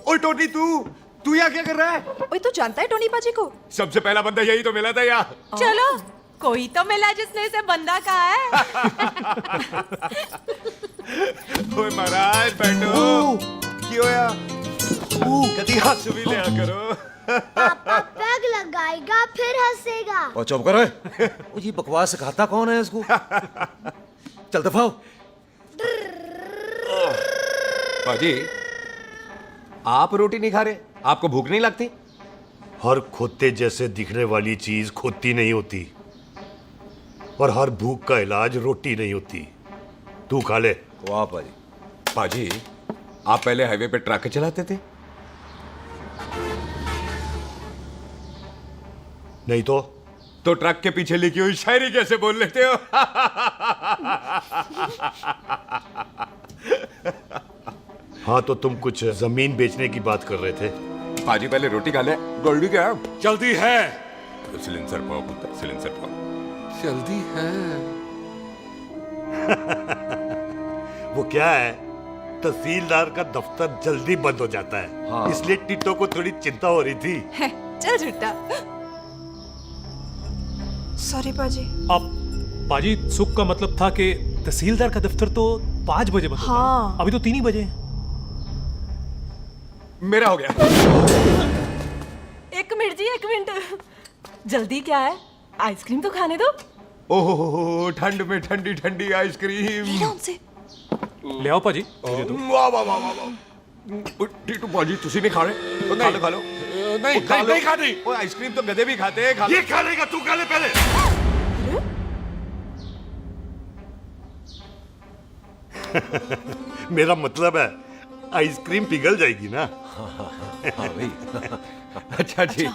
ओए टोनी, तू यहाँ क्या कर रहा है? ओए, तू जानता है टोनी पाजी को? सबसे पहला बंदा यही तो मिला था यार। चलो, कोई तो मिला जिसने इसे बंदा कहा है। ओए महाराज, बैठो। क्यों यार? कभी हाथ से भी लिया करो। पापा पैग लगाएगा फिर हंसेगा। और चुप करो। ओ जी, बकवास सिखाता कौन है इसको? चल दफाओ। पाजी, आप रोटी नहीं खा रहे? आपको भूख नहीं लगती? हर खोते जैसे दिखने वाली चीज खोती नहीं होती, और हर भूख का इलाज रोटी नहीं होती। तू खा ले। वाह पाजी। पाजी, आप पहले हाईवे पे ट्रक चलाते थे? नहीं तो ट्रक के पीछे लिखी हुई शायरी कैसे बोल लेते हो? हाँ, तो तुम कुछ जमीन बेचने की बात कर रहे थे। पाजी, पहले रोटी खा ले। गोल्डी क्या? जल्दी है। सिलेंसर पाओ पुत्र, सिलेंसर पाओ। जल्दी है। वो क्या है, तहसीलदार का दफ्तर जल्दी बंद हो जाता है। हाँ। इसलिए टिट्टो को थोड़ी चिंता हो रही थी। है, चल झूठा। सॉरी पाजी। अब पाजी, सुख का मतलब था कि तहसीलदार का दफ्तर तो 5 बजे बंद होता है। हाँ। अभी तो 3 ही बजे हैं। मेरा हो गया। एक मिनट जी, एक मिनट। जल्दी क्या है? आइसक्रीम तो खाने दो। ओह, ठंड में ठंडी ठंडी आइसक्रीम। उनसे ले आओ पाजी। वाह वाह वाह वाह। टिट्टू पाजी, तुसी नहीं खा रहे? खा लो, खा लो। नहीं खानी। वो आइसक्रीम तो गधे भी खाते हैं। खा ये खा लेगा, तू खा ले पहले। मेरा मतलब है आइसक्रीम पिघल जाएगी ना। हाँ भाई। अच्छा जी।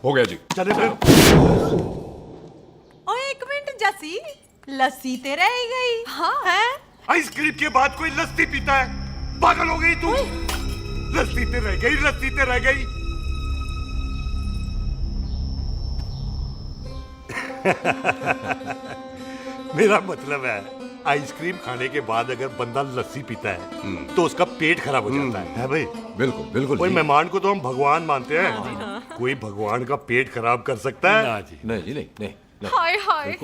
हो गया जी। चले फिर। ओ एक मिनट जसी, लस्सी ते रह गई। हाँ है? आइसक्रीम के बाद कोई लस्सी पीता है? पागल हो गई तू? लस्सी ते रह गई, लस्सी ते रह गई। मेरा मतलब है, आइसक्रीम खाने के बाद अगर बंदा लस्सी पीता है तो उसका पेट खराब हो जाता है भाई? बिल्कुल बिल्कुल। कोई मेहमान को तो हम भगवान मानते हैं, कोई भगवान का पेट खराब कर सकता है? ना जी, नहीं जी, नहीं। हाय हाय,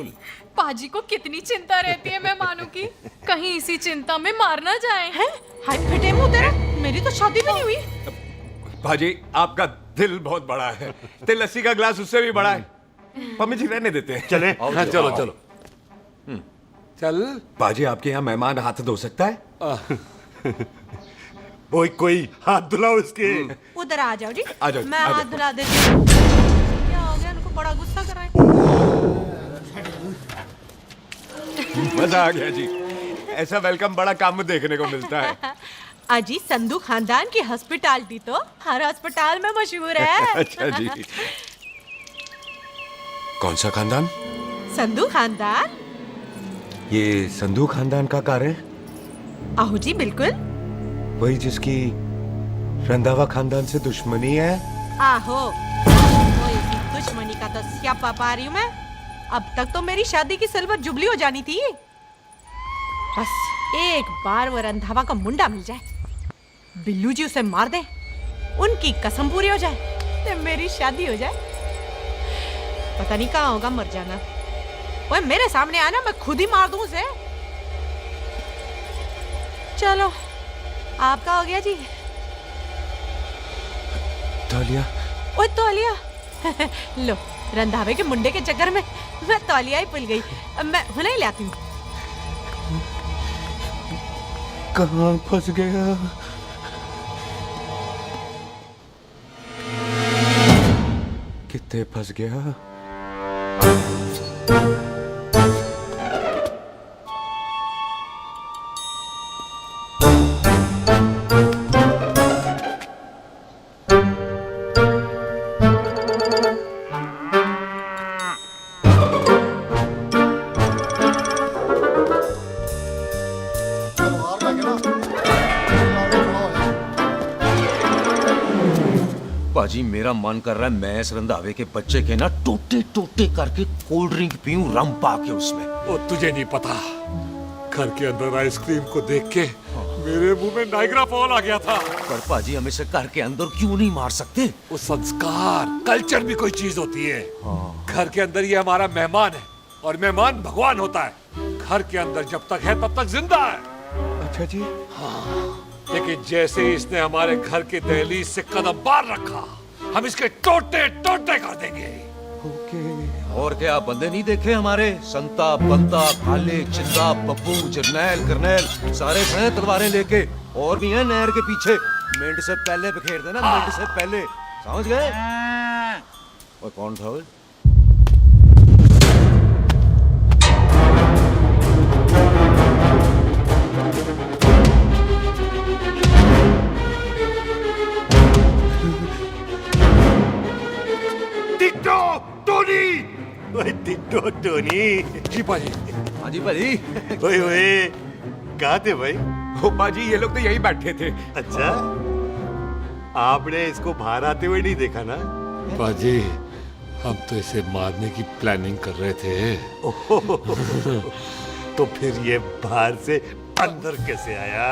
पाजी को कितनी चिंता रहती है मेहमानों की, कहीं इसी चिंता में मार ना जाए। हैं? हाय फिटे मुंह तेरा, मेरी तो शादी भी नहीं हुई। भाजी, आपका दिल बहुत बड़ा है, ते लस्सी का ग्लास उससे भी बड़ा है। मम्मी जी रहने देते हैं। चले? हाँ, चलो चलो चल। बाजी, आपके यहाँ मेहमान हाथ धो सकता है? कोई हाथ धुलाओ इसके। उधर आ जाओ जी। आ जाओ, मैं आ जाओ। हाथ धुला देती हूँ। क्या हो गया, उनको बड़ा गुस्सा कर रहा है। मजा आ गया जी। ऐसा वेलकम बड़ा कम देखने को मिलता है। अजी संधू खानदान की हॉस्पिटैलिटी तो हर अस्पताल में मशहूर है। अच्छा जी। कौन सा खानदान? संधू खानदान। ये संधू खानदान का कार है? आहू जी बिल्कुल। वही जिसकी रंधावा खानदान से दुश्मनी है? आहो, तो इसी दुश्मनी का तो स्यापा पा रही हूँ मैं। अब तक तो मेरी शादी की सिल्वर जुबली हो जानी थी। बस एक बार वो रंधावा का मुंडा मिल जाए, बिल्लू जी उसे मार दे, उनकी कसम पूरी हो जाए, तो मेरी शादी हो जाए। पता नहीं कहाँ होगा मर जाना। वो मेरे सामने आना, मैं खुद ही मार दूं उसे। चलो, आपका हो गया जी। तौलिया। ओए तौलिया। लो, रंधावे के मुंडे के चक्कर में मैं तौलिया ही भूल गई। मैं हुने ही लाती हूँ। कहाँ फंस गया? कितने फंस गया? पाजी मेरा मन कर रहा है मैं इस रंधावे के बच्चे के ना टोटे टोटे करके कोल्ड ड्रिंक पीऊं, रम पा के उसमें। वो तुझे नहीं पता, घर के अंदर आइसक्रीम को देख के मेरे मुंह में नाइग्रा फॉल आ गया था। पर पाजी हम इसे घर के अंदर क्यों नहीं मार सकते? वो संस्कार कल्चर भी कोई चीज होती है। घर के अंदर ये हमारा मेहमान है और मेहमान भगवान होता है। घर के अंदर जब तक है तब तक जिंदा है। अच्छा जी। हाँ, लेकिन जैसे ही इसने हमारे घर के दहलीज से कदम बाहर रखा, हम इसके टोटे टोटे कर देंगे। और क्या आप बंदे नहीं देखे हमारे? संता, बंता, खाले, चिंदा, बब्बू, जरनैल, करनैल सारे हैं तलवारें लेके, और भी हैं नहर के पीछे। मिनट से पहले बिखेर देना, मिनट से पहले, समझ गए? और कौन था वो? Ditto Tony. ओए टिट्टो टोनी। जी भाई। हाँ जी भाई। ओए ओए, कहाँ थे भाई? ओ बाजी, ये लोग तो यही बैठे थे। अच्छा, आपने इसको बाहर आते हुए नहीं देखा ना? बाजी, हम तो इसे मारने की प्लानिंग कर रहे थे। तो फिर ये बाहर से अंदर कैसे आया?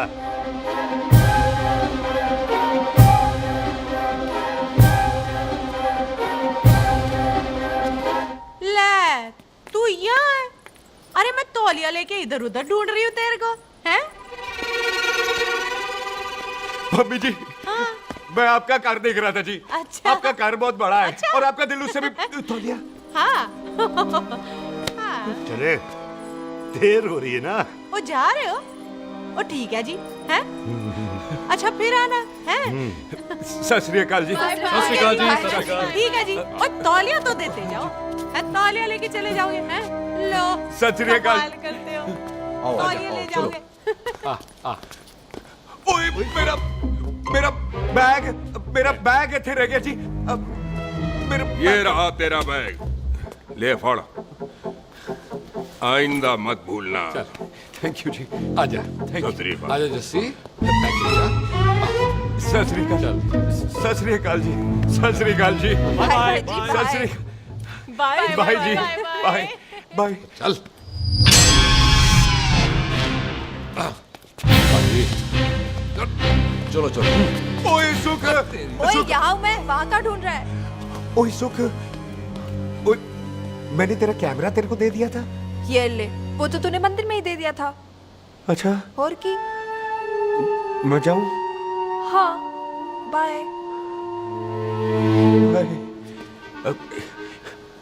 ले, तू यहाँ है? अरे मैं तौलिया लेके इधर उधर ढूंढ रही हूँ तेरे को, हैं? मम्मी जी, हाँ? मैं आपका कार देख रहा था जी। अच्छा। आपका कार बहुत बड़ा है। अच्छा। और आपका दिल उससे भी तौलिया। हाँ। चले, देर हो रही है ना? वो जा रहे हो? ओ ठीक है जी, हैं? अच्छा फिर आना, हैं? सत श्री अकाल जी। Bye bye. सत श्री अकाल जी। बाय सत श्री बाय। अकाल। ठीक है जी। और तौलिया तो देते जाओ, हैं? तौलिया लेके चले जाओगे, हैं? लो। सत श्री अकाल। कमाल करते हो। आओ, तौलिया ले चलो। जाओगे। ओए, मेरा बैग इथे रह गया जी। अब मेरा ये रहा तेरा बैग, ले फड़। आइंदा मत भूलना। थैंक यू जी। आजा। सत श्री अकाल। आजा जस्सी। सत श्री अकाल। सत श्री अकाल जी। सत श्री अकाल जी। बाय जी, सत श्री बाय बाय जी। Bye bye. चल। चलो चलो। ओए सुख। ओए यहाँ हूँ मैं, वहाँ का ढूंढ रहा है? ओए सुख, ओए, मैंने तेरा कैमरा तेरे को दे दिया था। ये ले, वो तो तूने मंदिर में ही दे दिया था। अच्छा, और की? मैं जाऊं? हाँ, bye. Bye.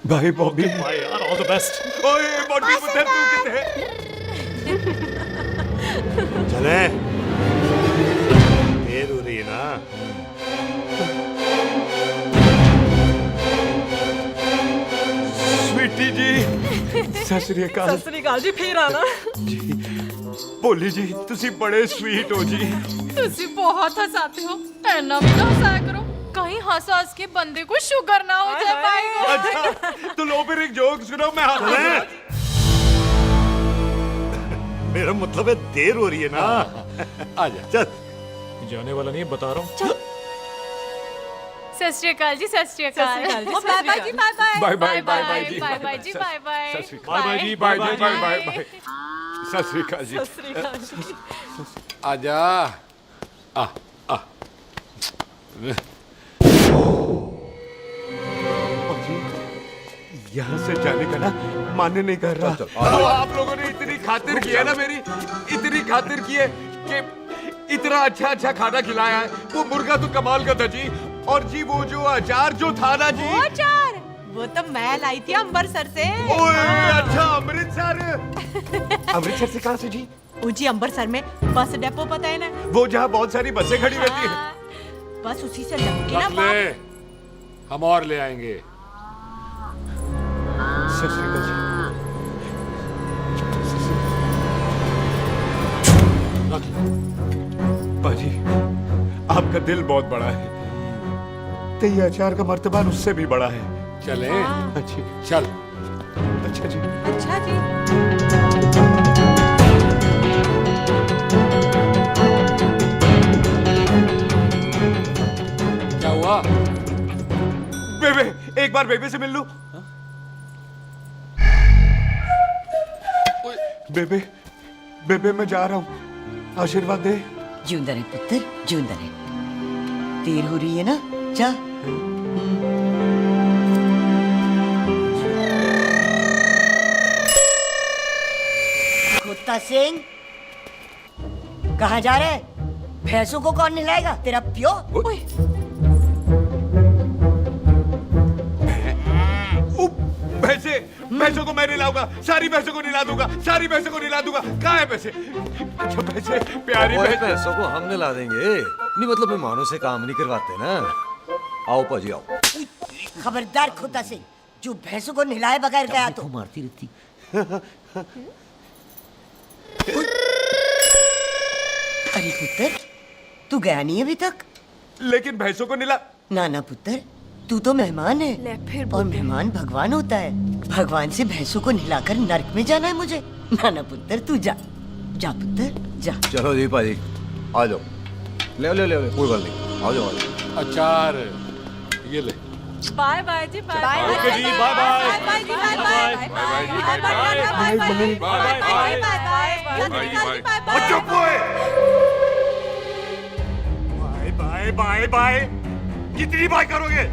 Bye Bobby. Bye यार, ऑल द बेस्ट। ओए बॉबी पुत्र, तू किथे? चले, देर हो रही है ना? सत श्री अकाल। सत श्री अकाल जी, फिर आना। ਭੋਲੀ ਜੀ ਤੁਸੀਂ ਬੜੇ ਸਵੀਟ ਹੋ ਜੀ। तुसी बहुत हंसाते हो, ऐना भी ना हंसाया करो, कहीं हंस हंस के बंदे को शुगर ना हो जाए भाई को। अच्छा तो लो फिर एक जोक सुनो, मैं मेरा मतलब है देर हो रही है ना। आजा चल। जाने वाला नहीं है, बता रहा हूँ। सत श्री अकाल जी, सत श्री अकाल। बाय बाय जी, bye bye. Bye bye bye bye जी, बाय बाय जी, बाय बाय। बाय बाय जी, bye bye bye bye bye. सत श्री अकाल जी। सत श्री अकाल जी। आजा। आ आ यहाँ से जाने का ना मन नहीं कर रहा। तो आप लोगों ने इतनी खातिर की है ना मेरी, इतनी खातिर की है कि इतना अच्छा अच्छा खाना खिलाया है। वो मुर्गा तो कमाल का था जी, और जी वो जो अचार जो था ना जी, वो अचार वो तो मैं लाई थी अमृतसर से। ओए अच्छा अमृतसर। अमृतसर से कहाँ से जी? जी अमृतसर में बस डिपो पता है ना, वो जहाँ बहुत सारी बसें खड़ी रहती है। बस उसी से लगती ना रख ले, हम और ले आएंगे। सत श्री अकाल जी। पाजी आपका दिल बहुत बड़ा है, तो ये अचार का मर्तबा उससे भी बड़ा है। चले अच्छी चल। अच्छा जी। अच्छा जी। क्या हुआ? बेबे, एक बार बेबे से मिल लूं। बेबे बेबे मैं जा रहा हूँ, आशीर्वाद दे। जिंदा रहे पुत्र, जिंदा रहे। देर हो रही है ना, जा। कुत्ता सिंह, कहाँ जा रहे? भैंसों को कौन नहलाएगा? तेरा प्यो? भैंसों को मैं नहलाऊंगा, सारी भैंसों को नहला दूंगा, सारी भैंसों को नहला दूंगा। कहाँ है पैसे? अच्छा पैसे, प्यारी पैसों को हम नहला देंगे। नहीं मतलब मेहमानों से काम नहीं करवाते ना। आओ पाजी आओ। खबरदार कुत्ता सिंह, जो भैंसों को नहलाए बगैर गया तो मारती रहती। अरे पुत्र, तू गया नहीं अभी तक? लेकिन भैंसों को नहला। ना ना पुत्र, तू तो मेहमान है, और मेहमान भगवान होता है। भगवान से भैंसों को नहलाकर नरक में जाना है मुझे? ना ना पुत्र, तू जा, जा पुत्र जा। चलो जी पाजी, आ जाओ। ले ले ले, कोई बात नहीं, आ जाओ। अचार ये ले। बाय बाय जी, बाय बाय। ओके जी, बाय बाय। बाय जी, bye bye. Bye bye bye bye bye. चुप हुए। बाय बाय बाय बाय, कितनी बाय करोगे?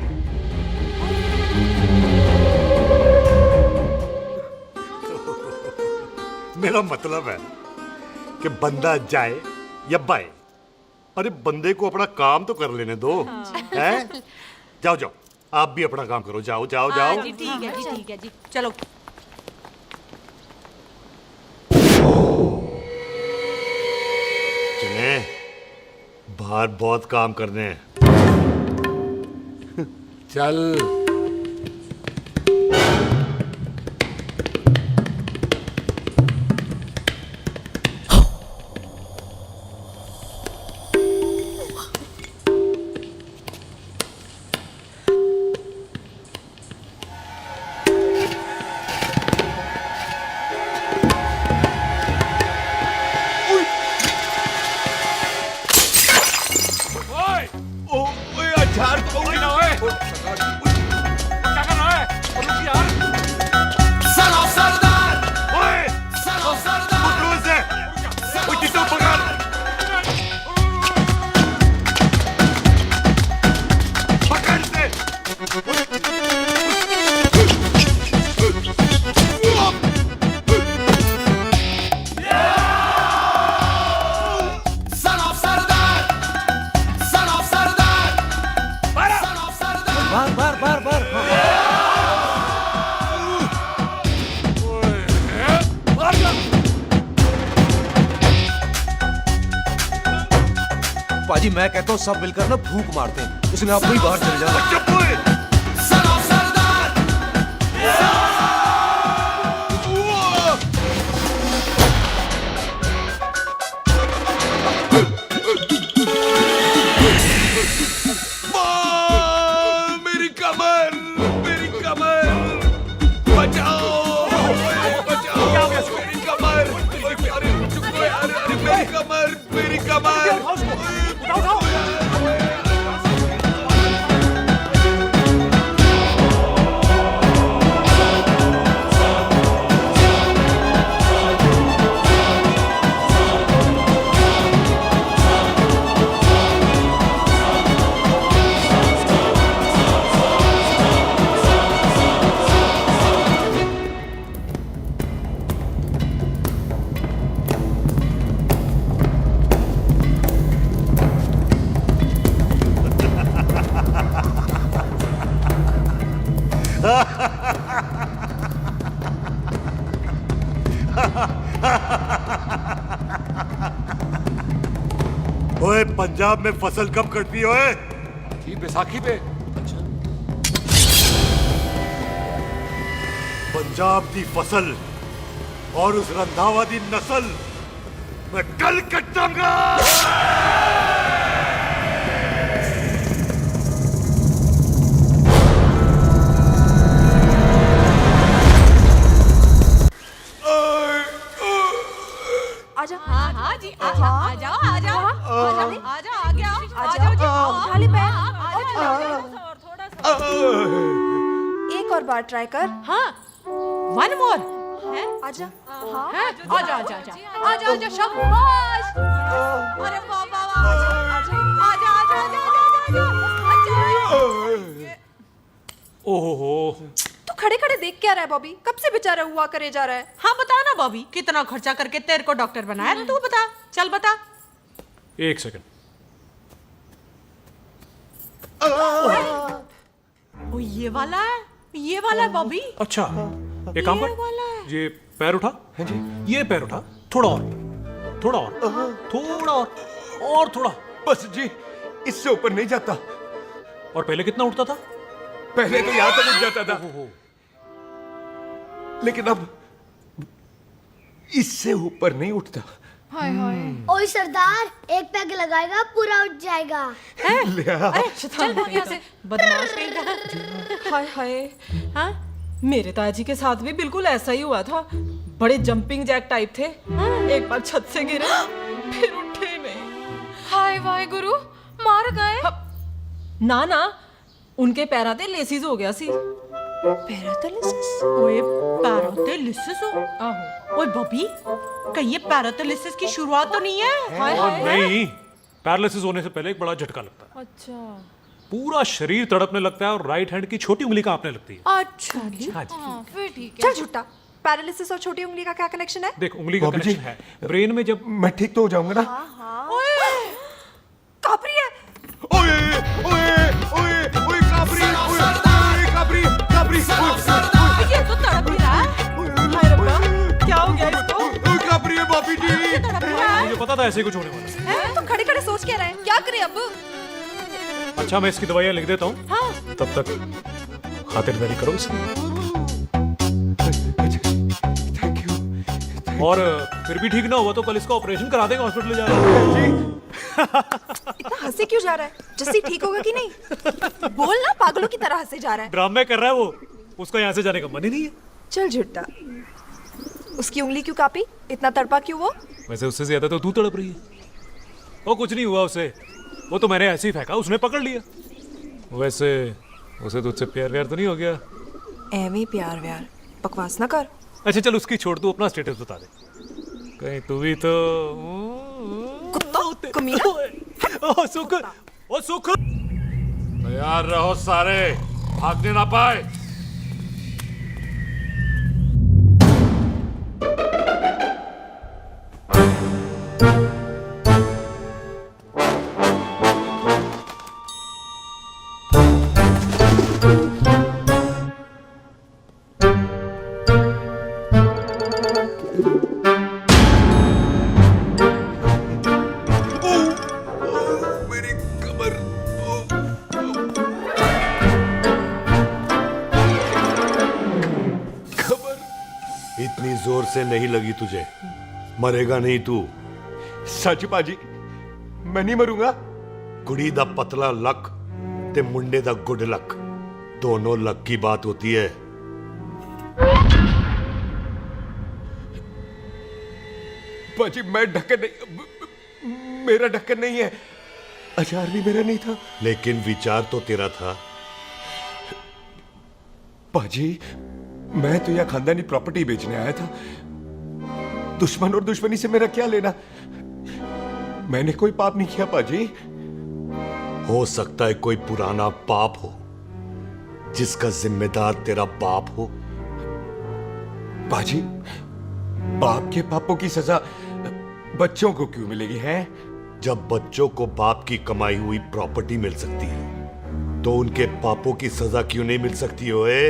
मेरा मतलब है कि बंदा जाए या बाय, अरे बंदे को अपना काम तो कर लेने दो। हैं? जाओ जाओ, आप भी अपना काम करो। जाओ जाओ जाओ। जी ठीक है जी, ठीक है जी, चलो। चले, बाहर बहुत काम करने हैं। चल। अचार तो भी ना है। क्या कर रहा है? रुक यार। सलाम सरदार। ओए, सलाम सरदार। पकड़ो इसे। ओए टिट्टू पकड़। पकड़ इसे। सलाम सरदार। सलाम सरदार। बार बार बार बार। पाजी मैं कहता हूँ सब मिलकर ना फूंक मारते हैं, उसने आप ही बाहर चले जाना। चुप हुए। सलाम सरदार। ओए पंजाब में फसल कब कटती है ओए? ये बैसाखी पे। पंजाब की फसल और उस रंधावा दी नस्ल मैं कल कटांगा। आजा। हाँ हाँ जी आजा आ जाओ आ जाओ आ जाओ आगे आओ आ जाओ जी उठा ले पैर एक और बार ट्राई कर। हाँ वन मोर है आजा। हाँ आजा आजा आजा आजा आजा शाबाश अरे वाह वाह वाह आजा आजा आजा आजा आजा ओहो तू खड़े खड़े देख क्या रहा है बॉबी? कब से बेचारा हुआ करे जा रहा है? हाँ बता ना बॉबी कितना खर्चा करके तेरे को डॉक्टर बनाया तू बता चल बता। एक सेकंड। ओ ये वाला है बॉबी। अच्छा एक काम कर, ये पैर उठा। हाँ जी। ये पैर उठा, थोड़ा और थोड़ा और थोड़ा और थोड़ा। बस जी इससे ऊपर नहीं जाता। और पहले कितना उठता था? पहले तो यहां तक उठ जाता था, लेकिन अब इससे ऊपर नहीं उठता। हाय हाय। ओए सरदार एक पैग लगाएगा पूरा उठ जाएगा। चल भाग यहाँ से बदमाश कहीं का। हाय हाय। हाँ मेरे ताजी के साथ भी बिल्कुल ऐसा ही हुआ था। बड़े जंपिंग जैक टाइप थे। एक बार छत से गिरे फिर उठे नहीं। हाय वाहे गुरु मार गए। ना ना उनके पैरा ते लेसिस हो गया सी। पैरालिसिस? ओए पैरालिसिस हो? आहो। ओए बॉबी कहीं ये पैरालिसिस की शुरुआत तो नहीं है? हाय हाय। नहीं, पैरालिसिस होने से पहले एक बड़ा झटका लगता है। अच्छा। पूरा शरीर तड़पने लगता है और राइट हैंड की छोटी उंगली कांपने लगती है। अच्छा जी। हाँ जी। फिर ठीक है। चल झूठा। पैरालिसिस और छोटी उंगली का क्या कनेक्शन है? देख उंगली का कनेक्शन है ब्रेन में। जब मैं ठीक तो हो जाऊंगा ना? ओए कापरी है। ओए ओए ओए ओए काबरी ओए काबरी काबरी ये तो तड़प ही रहा है। हाय रब्बा क्या हो गया इसको? ओए काबरी है बापी जी। मुझे पता था ऐसे कुछ होने वाला है। तुम खड़े खड़े सोच क्या रहे हैं? क्या करें अब? अच्छा मैं इसकी दवाइयाँ लिख देता हूँ। हाँ। तब तक खातिरदारी करो इसकी। और फिर भी ठीक ना हुआ तो कल इसका ऑपरेशन करा देंगे हॉस्पिटल जाकर। इतना हंसे क्यों जा रहा है? जस्सी ठीक होगा कि नहीं? बोल ना पागलों की तरह हंसे जा रहा है। ड्रामे कर रहा है वो। उसका यहाँ से जाने का मन ही नहीं है। चल झुट्टा। उसकी उंगली क्यों कापी? इतना तड़पा क्यों वो? वैसे उससे ज्यादा तो तू तड़प रही है। वो कुछ नहीं हुआ उसे, वो तो मैंने ऐसे ही फेंका, उसने पकड़ लिया। वैसे उसे तुझसे प्यार व्यार तो नहीं हो गया? एਵੇਂ प्यार व्यार बकवास ना कर। अच्छा चल उसकी छोड़, तू अपना स्टेटस बता दे। कहीं तू भी तो कुत्ता कमीना। ओ सुख, ओ सुख। तैयार रहो सारे, भागने ना पाए। इतनी जोर से नहीं लगी तुझे, मरेगा नहीं तू। सच बाजी मैं नहीं मरूंगा। कुड़ी दा पतला लक ते मुंडे दा गुड लक, दोनों लक की बात होती है। बाजी मैं ढके नहीं, मेरा ढक्कन नहीं है, अचार भी मेरा नहीं था। लेकिन विचार तो तेरा था। पाजी, मैं तो यह खानदानी प्रॉपर्टी बेचने आया था। दुश्मन और दुश्मनी से मेरा क्या लेना? मैंने कोई पाप नहीं किया पाजी। हो सकता है कोई पुराना पाप हो जिसका जिम्मेदार तेरा बाप हो। पाजी, बाप के पापों की सजा बच्चों को क्यों मिलेगी है? जब बच्चों को बाप की कमाई हुई प्रॉपर्टी मिल सकती है तो उनके पापों की सजा क्यों नहीं मिल सकती? ओए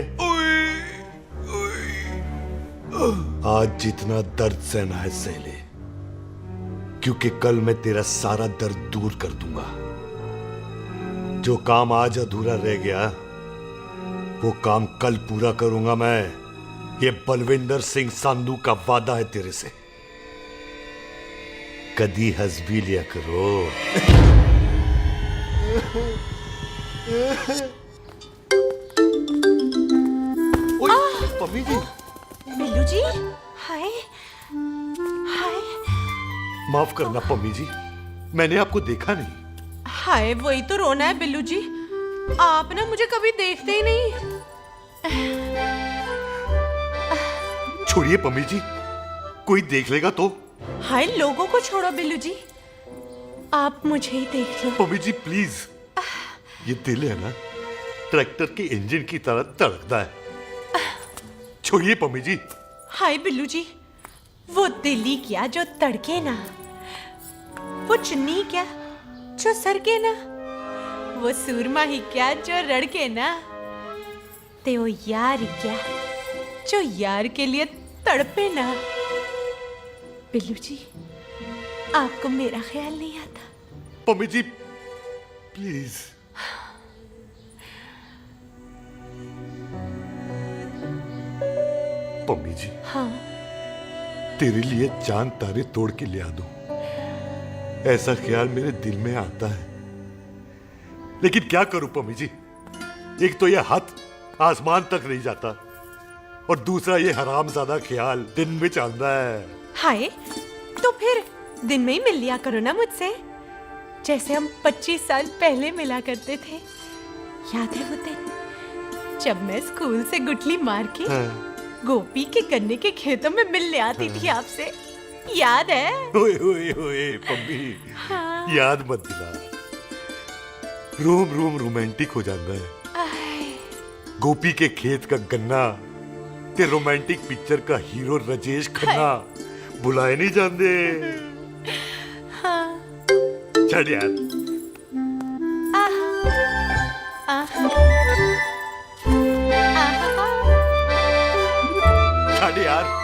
आज जितना दर्द सहना है सह ले, क्योंकि कल मैं तेरा सारा दर्द दूर कर दूंगा। जो काम आज अधूरा रह गया वो काम कल पूरा करूंगा मैं। ये बलविंदर सिंह संधू का वादा है तेरे से। कदी हंस भी लिया करो। मम्मी जी। बिल्लू जी, हाय हाय। माफ करना पम्मी जी, मैंने आपको देखा नहीं। हाय, वही तो रोना है बिल्लू जी। आप ना मुझे कभी देखते ही नहीं। छोड़िए पम्मी जी, कोई देख लेगा तो। हाय, लोगों को छोड़ो बिल्लू जी, आप मुझे ही देख लो। पम्मी जी प्लीज, ये दिल है ना, ट्रैक्टर के इंजन की तरह तड़कता है। छोड़िए पम्मी जी। हाय बिल्लू जी, वो दिल्ली क्या जो तड़के ना, वो चुन्नी क्या जो सरके ना, वो सूरमा ही क्या जो रड़के ना, ते वो यार क्या जो यार के लिए तड़पे ना। बिल्लू जी, आपको मेरा ख्याल नहीं आता? पम्मी जी प्लीज। पम्मी जी, हाँ, तेरे लिए चांद तारे तोड़ के ले आ दूं, ऐसा ख्याल मेरे दिल में आता है। लेकिन क्या करूं पम्मी जी, एक तो यह हाथ आसमान तक नहीं जाता और दूसरा ये हरामजादा ख्याल दिन में चांदा है। हाय, तो फिर दिन में ही मिल लिया करो ना मुझसे, जैसे हम 25 साल पहले मिला करते थे। याद है वो दिन जब मैं स्कूल से गुठली मार के गोपी के गन्ने के खेतों में मिलने आती थी आपसे? याद है? ओए ओए ओए पम्मी, हाँ। याद मत दिला, रोम रोम रोमांटिक हो जाता है। गोपी के खेत का गन्ना ते रोमांटिक पिक्चर का हीरो राजेश खन्ना बुलाए नहीं जाते। हाँ। चल यार। चल यार।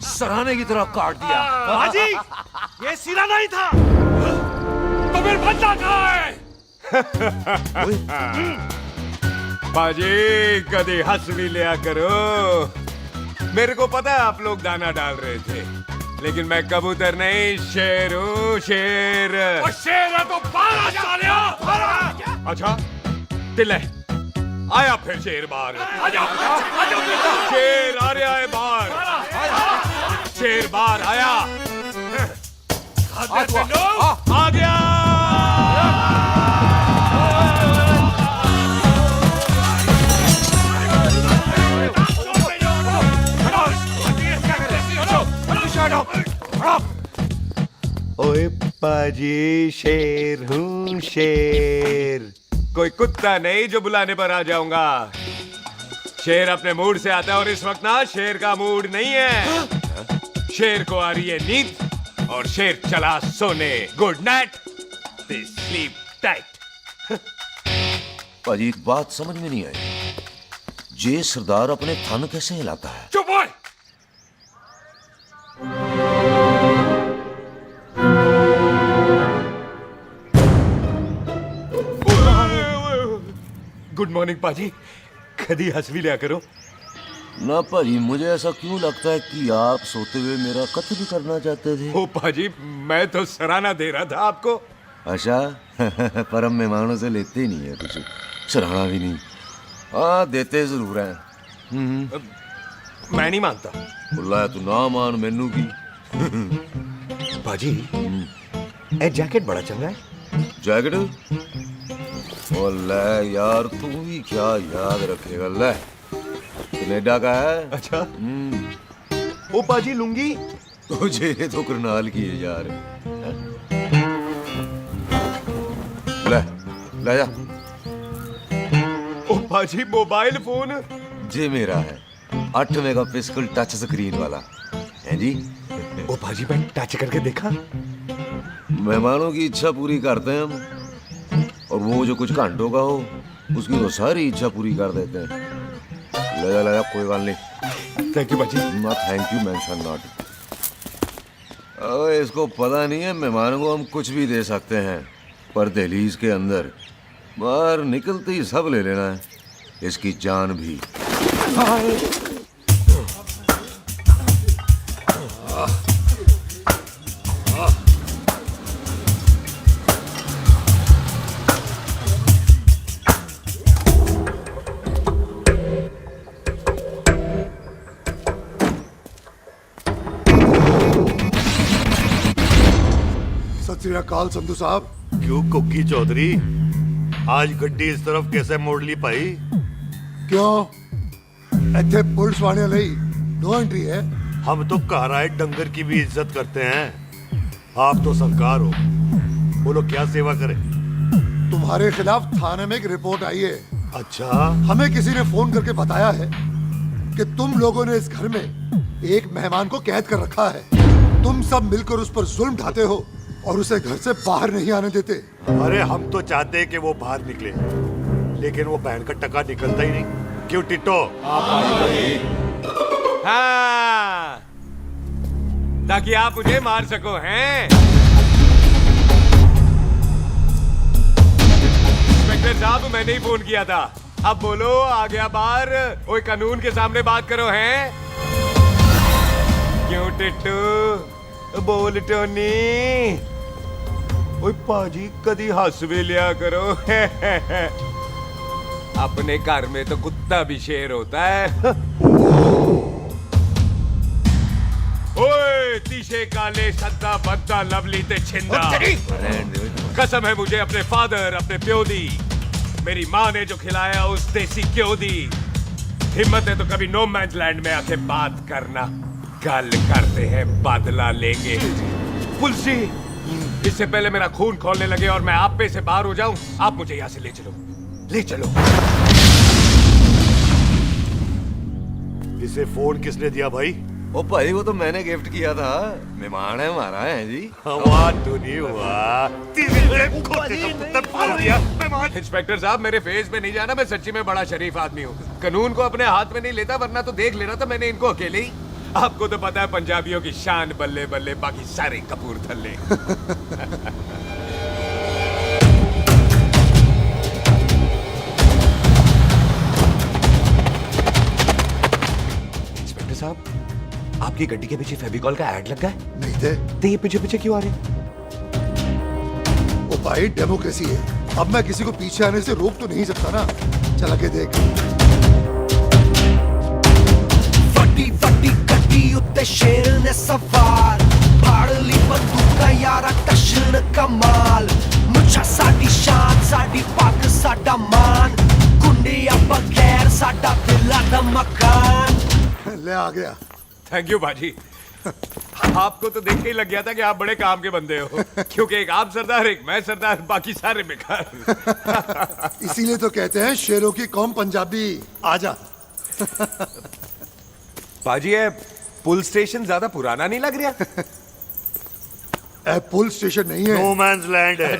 सराहने की तरह काट दिया। बाजी, ये सिरा नहीं था। तो फिर बच्चा कहाँ है? बाजी, कभी हंस भी लिया करो। मेरे को पता है आप लोग दाना डाल रहे थे, लेकिन मैं कबूतर नहीं, शेर हूँ, शेर। और शेर है तो 12 सालिया। अच्छा, दिल है आया फिर शेर बाहर। आजा, शेर आ रहा है बाहर। शेर बाहर आया। आ गया। पाजी शेर हूँ शेर। कोई कुत्ता नहीं जो बुलाने पर आ जाऊंगा। शेर अपने मूड से आता है और इस वक्त ना शेर का मूड नहीं है। शेर को आ रही है नींद और शेर चला सोने। Good night, sleep tight. भाजी एक बात समझ में नहीं आई, जे सरदार अपने थन कैसे हिलाता है? चुप हो। गुड मॉर्निंग पाजी, कदी हंस भी लिया करो। ना भाजी, मुझे ऐसा क्यों लगता है कि आप सोते हुए मेरा कत्ल करना चाहते थे? ओ पाजी, मैं तो सराहना दे रहा था आपको। अच्छा पर हम मेहमानों से लेते ही नहीं है कुछ, सराहना भी नहीं। हाँ देते जरूर हैं। मैं नहीं मानता। बोला तू ना मान मैनू की। पाजी ए जैकेट बड़ा चंगा है। जैकेट? ओ ले यार, तू भी क्या याद रखेगा। ले कनेडा का है। अच्छा। ओ पाजी लुंगी तुझे तो करनाल की है यार। ले ले जा। ओ पाजी मोबाइल फोन जे मेरा है, 8 मेगापिक्सल टच स्क्रीन वाला है जी। ओ पाजी मैं टच करके देखा। मेहमानों की इच्छा पूरी करते हैं हम, और वो जो कुछ घंटों का हो उसकी तो सारी इच्छा पूरी कर देते हैं। ले जा कोई बात नहीं। थैंक यू पाजी। Not thank you mention not. इसको पता नहीं है मेहमानों को हम कुछ भी दे सकते हैं, पर दहलीज के अंदर बाहर निकलते ही सब ले लेना है, इसकी जान भी। सत श्री अकाल संधू साहब। क्यों कुक्की चौधरी, आज गड्डी इस तरफ कैसे मोड़ ली पाई? क्यों इतने पुलिस वाले नहीं नो एंट्री है? हम तो कहराए डंगर की भी इज्जत करते हैं। आप तो सरकार हो, बोलो क्या सेवा करें? तुम्हारे खिलाफ थाने में एक रिपोर्ट आई है। अच्छा। हमें किसी ने फोन करके बताया है कि तुम लोगों ने इस घर में एक मेहमान को कैद कर रखा है। तुम सब मिलकर उस पर जुल्म ढाते हो और उसे घर से बाहर नहीं आने देते। अरे हम तो चाहते हैं कि वो बाहर निकले, लेकिन वो बहन का टका निकलता ही नहीं। क्यों टिट्टो? हाँ, ताकि आप मुझे मार सको। हैं इंस्पेक्टर साहब, मैंने ही फोन किया था। अब बोलो, आ गया बाहर। ओए कानून के सामने बात करो। हैं क्यों टिट्टू? बोल टोनी। ओए पाजी कदी हंस भी लिया करो। अपने घर में तो कुत्ता भी शेर होता है। ओए तीशे काले सद्दा बद्दा लवली ते छिंदा, कसम है मुझे अपने फादर, अपने प्यो दी, मेरी माँ ने जो खिलाया उस देसी क्यों दी। हिम्मत है तो कभी नो मैंस लैंड में आके बात करना। गल करते हैं बदला लेंगे। पुलसी, इससे पहले मेरा खून खोलने लगे और मैं आप पे से बाहर हो जाऊं, आप मुझे यहाँ से ले चलो, ले चलो। इसे फोन किसने दिया भाई? ओ भाई वो तो मैंने गिफ्ट किया था, मेहमान है हमारा है जी। वाह टोनी वाह, इंस्पेक्टर साहब मेरे फेस पे नहीं जाना, मैं सच्ची में बड़ा शरीफ आदमी हूँ। कानून को अपने हाथ में नहीं लेता, वरना तो देख लेना था मैंने इनको अकेले ही। आपको तो पता है पंजाबियों की शान बल्ले बल्ले, बाकी सारे कपूरथले। इंस्पेक्टर साहब, आपकी गड्डी के पीछे फेविकॉल का ऐड लग गया है? नहीं थे। तो ये पीछे पीछे क्यों आ रहे? ओ भाई डेमोक्रेसी है, अब मैं किसी को पीछे आने से रोक तो नहीं सकता ना। चला के देख। गड्डी उत्ते शेर ने सवार, फाड़ ली बंदूका यारा टशन कमाल। मुझा साडी शान, साडी पग, साडा मान, गुंडिया बगैर साडा दिला दा मकान। ले आ गया। थैंक यू बाजी। आपको तो देख के ही लग गया था कि आप बड़े काम के बंदे हो, क्योंकि एक आप सरदार, एक मैं सरदार, बाकी सारे बेकार। इसीलिए तो कहते हैं शेरों की कौम पंजाबी। आजा। पाजी, ये पुल स्टेशन ज्यादा पुराना नहीं लग रहा? पुल स्टेशन नहीं है, नो मैंस लैंड है।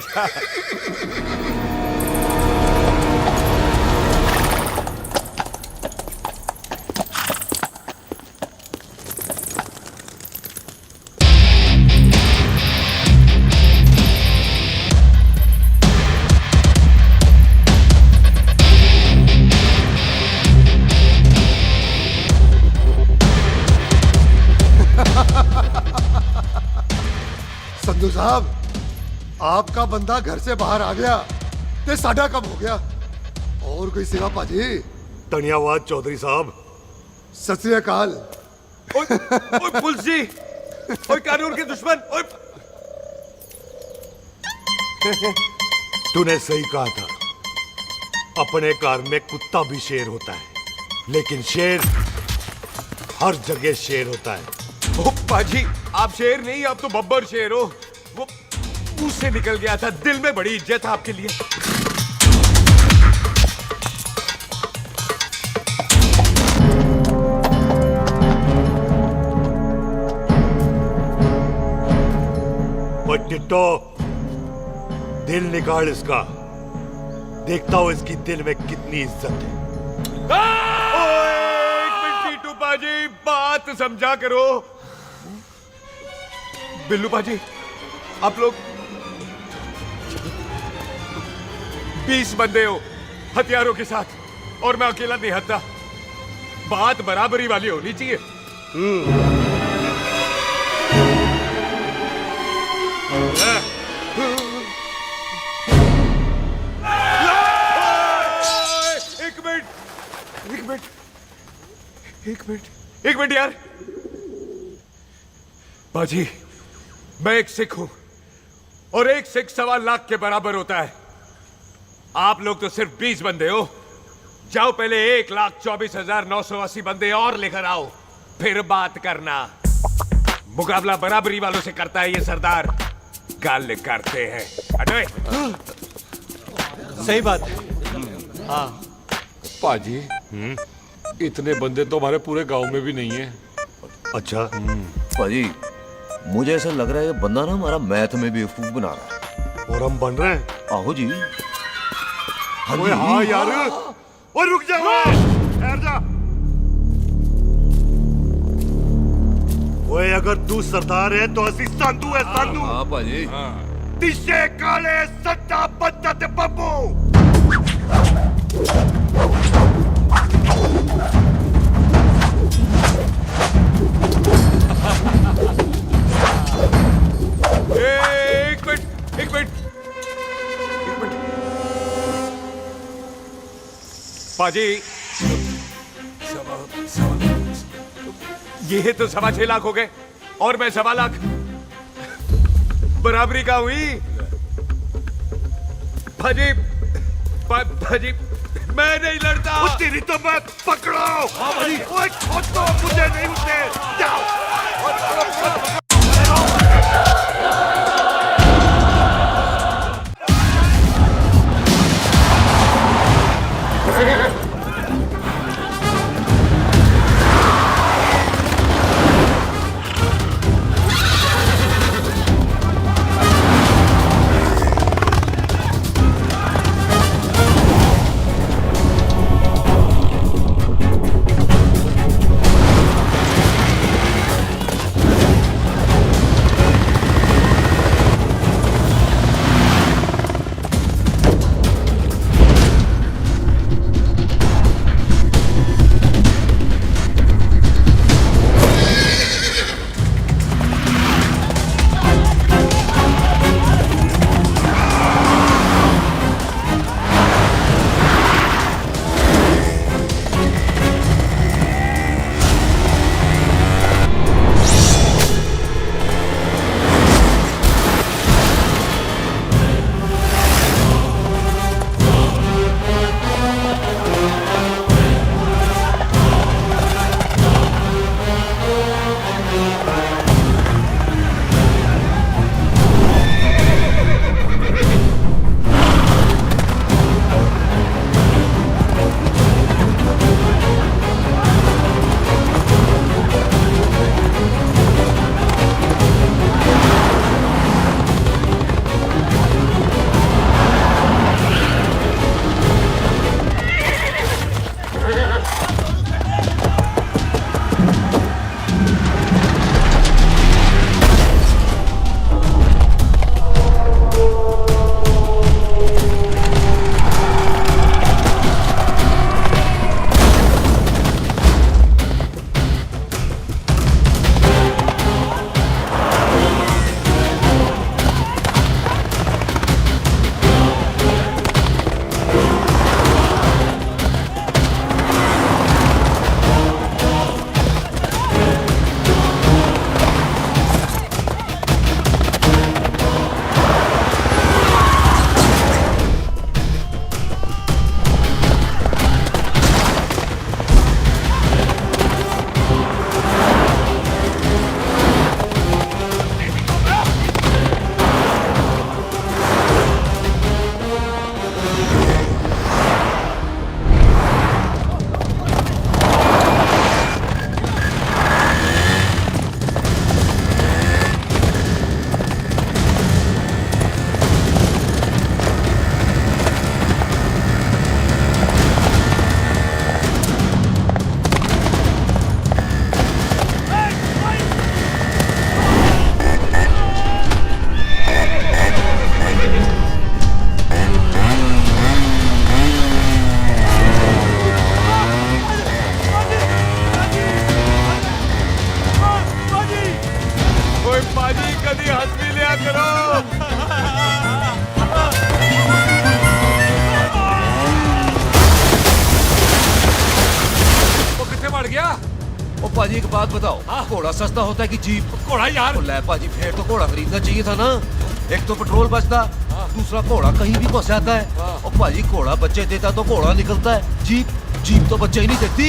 संधू साहब, आपका बंदा घर से बाहर आ गया ते साडा कम हो गया। और कोई सेवा पाजी? धन्यवाद चौधरी साहब। सत श्री अकाल। ओए पुलिस जी, ओए कानून के दुश्मन, ओए। तूने सही कहा था, अपने घर में कुत्ता भी शेर होता है, लेकिन शेर हर जगह शेर होता है। ओ पाजी, आप शेर नहीं, आप तो बब्बर शेर हो। वो मुंह से निकल गया था, दिल में बड़ी इज्जत है आपके लिए। वो टिट्टो, दिल निकाल इसका, देखता हूं इसकी दिल में कितनी इज्जत है। एक मिनट टीटू पाजी, बात समझा करो। बिल्लू पाजी, आप लोग 20 बंदे हो हथियारों के साथ, और मैं अकेला नहीं हत्या। बात बराबरी वाली होनी चाहिए। एक मिनट यार। बाजी, मैं एक सिख हूं, और एक सिख 1.25 लाख के बराबर होता है। आप लोग तो सिर्फ 20 बंदे हो। जाओ पहले 1,24,980 बंदे और लेकर आओ, फिर बात करना। मुकाबला बराबरी वालों से करता है ये सरदार, गाल करते हैं। हटो। सही बात है। हाँ पाजी, इतने बंदे तो हमारे पूरे गांव में भी नहीं है। अच्छा पाजी, मुझे ऐसा लग रहा है ये बंदा ना हमारा मैथ में बेवकूफ बना रहा है। और हम बन रहे हैं? आहो जी। ओए हाँ यार, और रुक जा, ठहर जा। ओए अगर तू सरदार है तो असी संधू है, संधू। हाँ पाजी। दिशे काले सट्टा बद्दा ते बब्बू। एक मिनट। पाजी, ये तो 6.25 लाख हो गए, और मैं 1.25 लाख। बराबरी का हुई। भाजी, भाजी, मैं नहीं लड़ता। तेरी तो मैं पकड़ो। हाँ भाजी। ओए छोड़ो, मुझे नहीं उठने। जाओ। एक बात बताओ, घोड़ा सस्ता होता है कि जीप? घोड़ा यार। ले पाजी, फिर तो घोड़ा खरीदना चाहिए था ना। एक तो पेट्रोल बचता, दूसरा घोड़ा कहीं भी फंस जाता है। और पाजी घोड़ा बच्चे देता तो घोड़ा निकलता है, जीप तो बच्चे ही नहीं देती।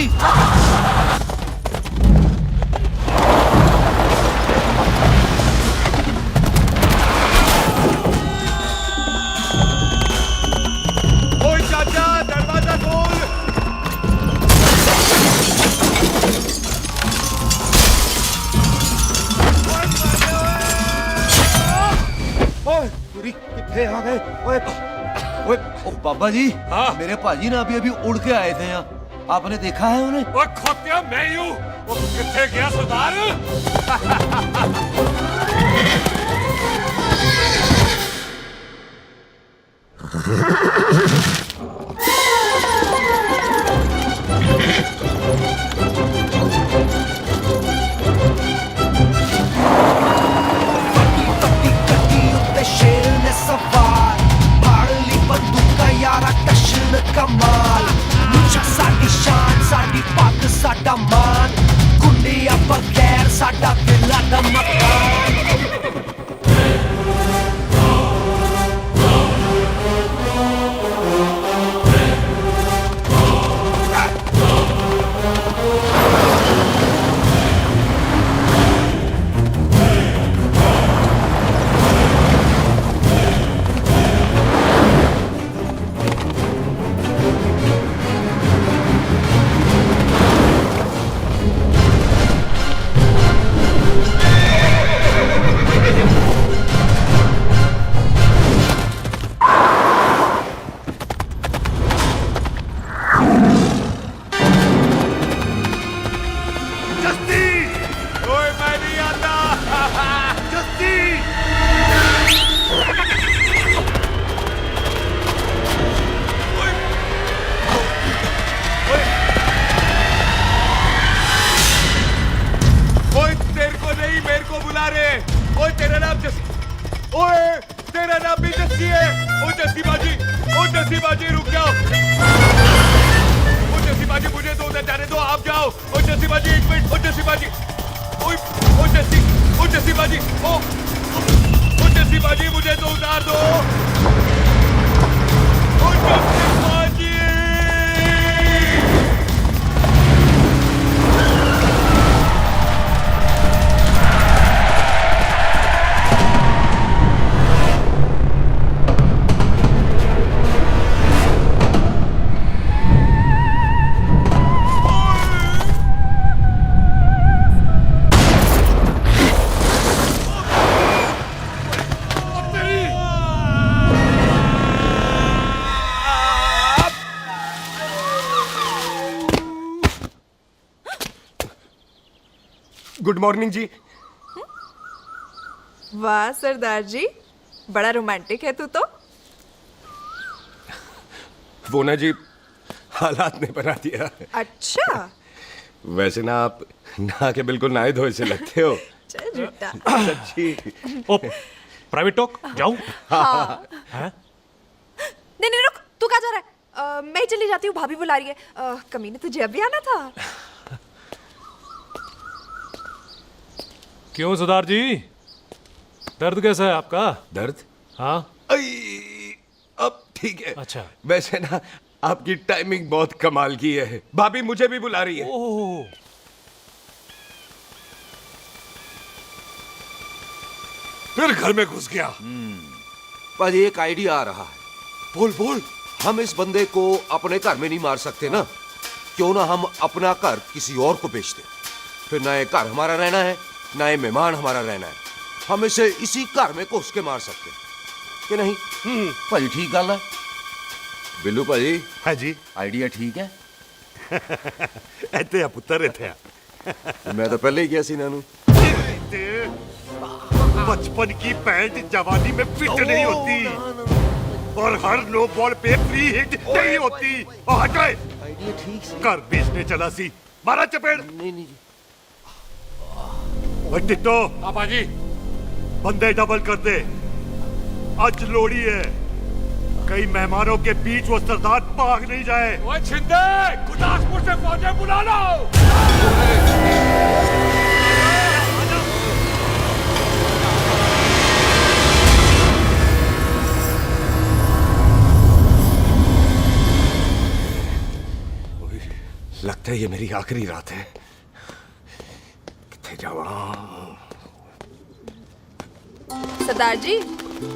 ओए चाचा, दरवाजा खोल। कितने आ गए? ओए ओ बाबा जी, मेरे पाजी ना अभी उड़ के आए थे यहाँ, आपने देखा है उन्हें? ओए खोतिया, मैं ही हूँ। वो कितने गया सरदार? शेर ने सवार फाड़ ली बंदूक यारा, टशन कमाल। मुझा साडी शान, साडी पग, साडा मान, गुंडिया बगैर साडा दिला दा मकान। गुड मॉर्निंग जी। वाह सरदार जी, बड़ा रोमांटिक है तू तो। वो ना जी, हालात ने बना दिया। अच्छा। वैसे ना आप नहा के बिल्कुल नहाए धोए से लगते हो। चल झूठा। सच्ची। ओ, प्राइवेट टॉक जाऊं? हाँ। हैं? नहीं रुक, तू कहाँ जा रहा है? मैं ही चली जाती हूँ, भाभी बुला रही है। कमीने तुझे अभी आना था। क्यों सरदार जी, दर्द कैसा है आपका? दर्द? हाँ। अब ठीक है। अच्छा। वैसे ना आपकी टाइमिंग बहुत कमाल की है। भाभी मुझे भी बुला रही है। ओह। फिर घर में घुस गया। पाजी एक आइडिया आ रहा है। बोल बोल। हम इस बंदे को अपने घर में नहीं मार सकते ना, क्यों ना हम अपना घर किसी और को बेच दें। फिर ना ये घर हमारा रहना है, ना ये मेहमान हमारा रहना है। हम इसे इसी घर में घुस के मार सकते हैं कि नहीं? भाजी ठीक गल है। बिल्लू भाजी। हाँ जी। आइडिया ठीक है। ਇੱਥੇ ਆ ਪੁੱਤਰ ਇੱਥੇ ਆ। मैं तो पहले ही गया सी नानू। बचपन की पैंट जवानी में फिट नहीं होती और हर नो बॉल पे फ्री हिट नहीं होती। हट गए। आइडिया ठीक से। घर बेचने चला सी, मारा चपेड़। नहीं नहीं जी। टिट्टो। पापा जी। बंदे डबल कर दे, आज लोड़ी है। कई मेहमानों के बीच वो सरदार भाग नहीं जाए। ओए छिंदे, गुरदासपुर से फौजें बुला लो। लगता है ये मेरी आखिरी रात है। किथे जावा? सरदार जी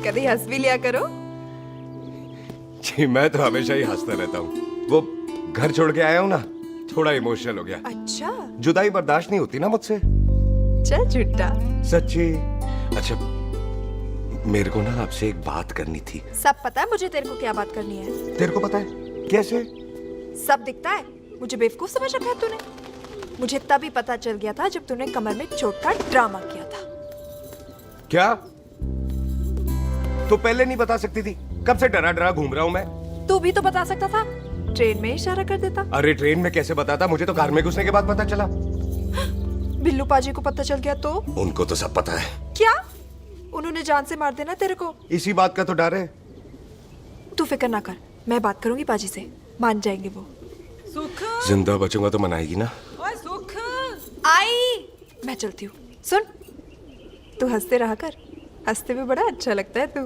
कभी हंस भी लिया करो। जी मैं तो हमेशा ही हंसता रहता हूँ। वो घर छोड़ के आया हूँ ना, थोड़ा इमोशनल हो गया। अच्छा जुदाई बर्दाश्त नहीं होती ना मुझसे। चल झूठा। सच्ची। अच्छा मेरे को ना आपसे एक बात करनी थी। सब पता है मुझे तेरे को क्या बात करनी है। तेरे को पता है? कैसे? सब दिखता है। मुझे बेवकूफ समझ रखा है तूने। मुझे तभी पता चल गया था जब तूने कमर में चोट का ड्रामा किया था। क्या? तो पहले नहीं बता सकती थी? कब से डरा डरा घूम रहा हूँ मैं। तू भी तो बता सकता था, ट्रेन में इशारा कर देता। अरे ट्रेन में कैसे बताता? मुझे तो कार में घुसने के बाद पता चला। बिल्लू पाजी को पता चल गया तो? उनको तो सब पता है। क्या? उन्होंने जान से मार देना तेरे को। इसी बात का तो डर है। तू फिक्र ना कर, मैं बात करूंगी पाजी से, मान जाएंगे वो। सुख जिंदा बचूंगा तो मनाएगी ना? ओए सुख आई मैं चलती हूँ। सुन तू हंसते रहा कर, हंसते में बड़ा अच्छा लगता है तू।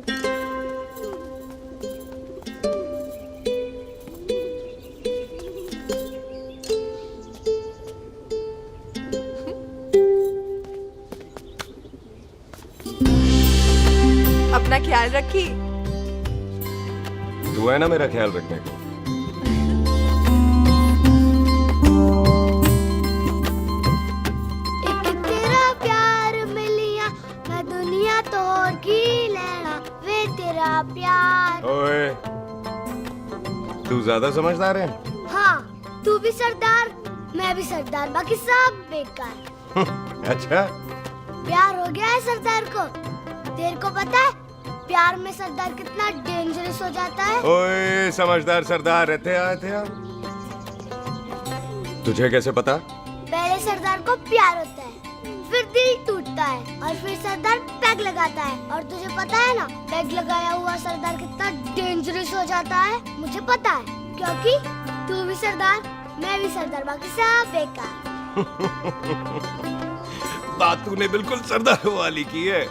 अपना ख्याल रखी। तू है ना मेरा ख्याल रखने को। एक तेरा प्यार मिलिया मैं दुनिया तोड़ की लेना वे तेरा प्यार। ओए तू ज्यादा समझदार है। हाँ तू भी सरदार मैं भी सरदार, बाकी सब बेकार। अच्छा प्यार हो गया है सरदार को। तेरे को पता है प्यार में सरदार कितना डेंजरस हो जाता है। ओए समझदार सरदार रहते आते हैं। तुझे कैसे पता? पहले सरदार को प्यार होता है, फिर दिल टूटता है और फिर सरदार पैग लगाता है। और तुझे पता है ना पैग लगाया हुआ सरदार कितना डेंजरस हो जाता है। मुझे पता है क्योंकि तू भी सरदार मैं भी सरदार, बाकी सब बेकार। बात तूने बिल्कुल सरदार वाली की है।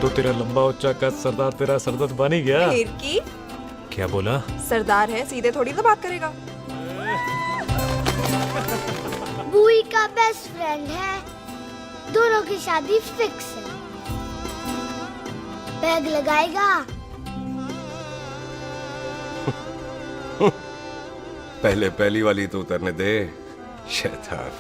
तो तेरा लंबा उच्चा कद सरदार तेरा सरदर्द बन ही गया। फिर की क्या बोला? सरदार है सीधे थोड़ी ना बात करेगा। बुई का बेस्ट फ्रेंड है, दोनों की शादी फिक्स है। पैग लगाएगा। पहले पहली वाली तो उतरने दे शैतान।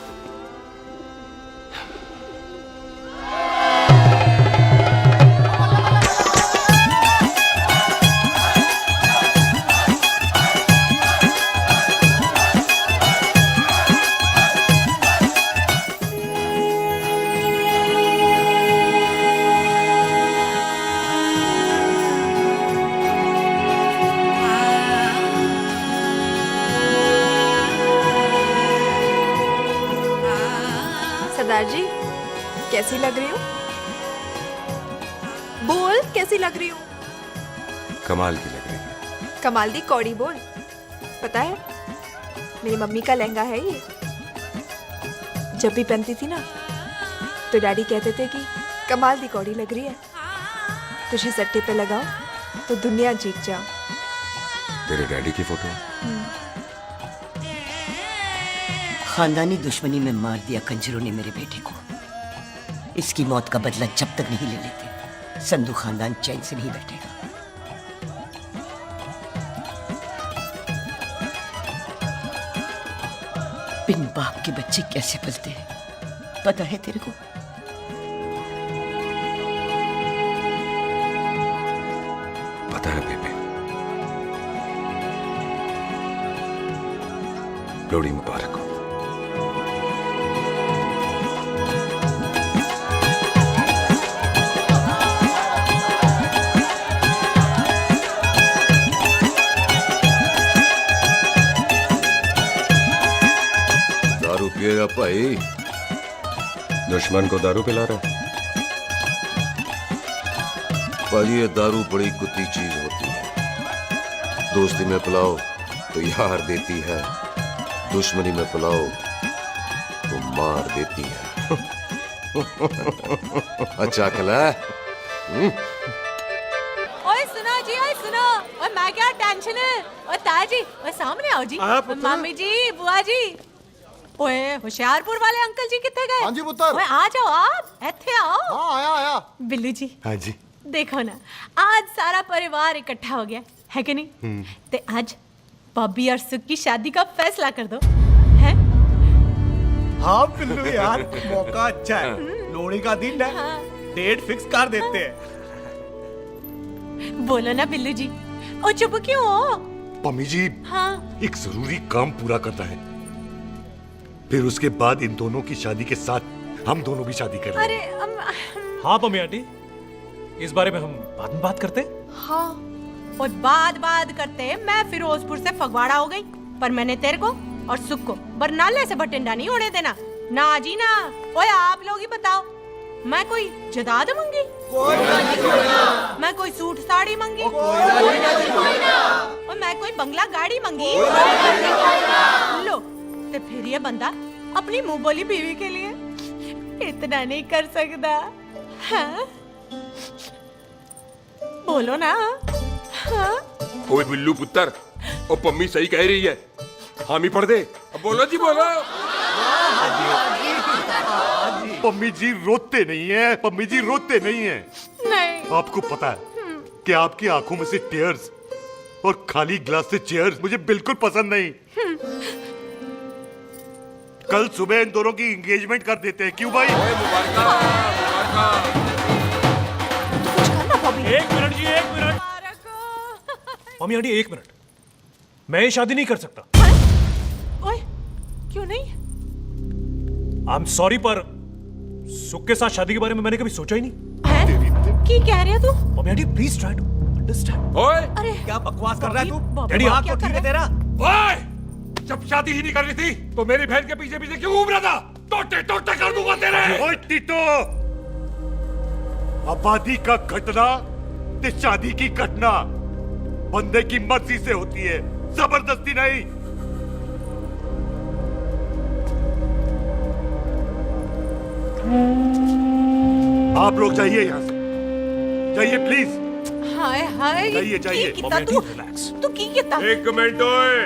सरदार जी कैसी लग रही हूँ? बोल कैसी लग रही हूँ? कमाल की लग रही है। कमाल दी कौड़ी बोल। पता है मेरी मम्मी का लहंगा है ये। जब भी पहनती थी ना तो डैडी कहते थे कि कमाल दी कौड़ी लग रही है, तुझे सट्टे पे लगाओ तो दुनिया जीत जाओ। तेरे डैडी की फोटो? खानदानी दुश्मनी में मार दिया कंजरों ने मेरे बेटे को। इसकी मौत का बदला जब तक नहीं ले लेते संधू खानदान चैन से नहीं बैठेगा। बिन बाप के बच्चे कैसे पलते हैं पता है तेरे को? पता है बेबे। लोहड़ी मुबारक हो। दारू पिएगा भाई? दुश्मन को दारू पिला रहा है? पाजी ये दारू बड़ी कुत्ती चीज होती है। दोस्ती में पिलाओ तो यार देती है, दुश्मनी में पिलाओ तो मार देती है। अच्छा खला। ओए सुनो जी, ओए सुनो, ओए मैं क्या टेंशन है, ओए ताया जी, ओए सामने आओ जी, मामी जी, बुआ जी, ओए होशियारपुर वाले अंकल जी कितने गए? हाँ जी पुत्र। ओए आ जाओ आप, ऐथे आओ। हाँ आया आया। बिल्लू जी। हाँ जी। देखो ना, आज सारा परिवार इकट्ठा हो गया है कि नहीं? ते आज बॉबी और सुख की शादी का फैसला कर दो, हैं? हाँ बिल्लू यार, मौका अच्छा है, लोहड़ी का दिन है, डेट फिक्स कर देते हैं। बोलो ना बिल्लू जी, ओ चुप क्यों हो? पम्मी जी, हाँ एक जरूरी काम पूरा करना है, फिर उसके बाद इन दोनों की शादी के साथ हम दोनों भी शादी करेंगे। अरे हाँ पम्मी आंटी, इस बारे में हम बाद में बात करते। हाँ और बात करते, मैं फिरोजपुर से फगवाड़ा हो गई, पर मैंने तेरे को और सुख को बरनाले से भटिंडा नहीं होने देना। ना जी ना। ओए आप लोग ही बताओ, मैं कोई जदाद मंगी? मैं कोई सूट साड़ी मंगी? और मैं कोई बंगला गाड़ी मंगी? लो, तो फिर ये बंदा अपनी मुंह बोली बीवी के लिए इतना नहीं कर सकता, हाँ? बोलो ना। हाँ? ओए बिल्लू पुत्र, ओ पम्मी सही कह रही है, हामी पढ़ दे। अब बोलो जी बोलो। पम्मी जी रोते नहीं है, पम्मी जी रोते नहीं है। नहीं। आपको पता है कि आपकी आंखों में से टीयर्स और खाली ग्लास से चेयर्स मुझे बिल्कुल पसंद नहीं। कल सुबह इन दोनों की एंगेजमेंट कर देते हैं, क्यों भाई? एक मिनट जी, एक मिनट। मम्मी आंटी एक मिनट, मैं ये शादी नहीं कर सकता। ओए, क्यों नहीं? आई एम सॉरी, पर सुख के साथ शादी के बारे में मैंने कभी सोचा ही नहीं। हैं? की कह रहे हो तू? Mummy aunty please try to understand. ओए अरे क्या बकवास कर रहा है तू? डैडी आप तो ठीक है तेरा। ओए, जब शादी ही नहीं करनी थी तो मेरी बहन के पीछे पीछे क्यों घूम रहा था? टोटे टोटे कर दूंगा तेरे। ओए टीटो, आबादी का घटना ते शादी की घटना बंदे की मर्जी से होती है, जबरदस्ती नहीं। आप लोग जाइए यहाँ से, जाइए प्लीज। हाय हाय, जाइए जाइए। की कितना तू की कितना? एक मिनट ओए।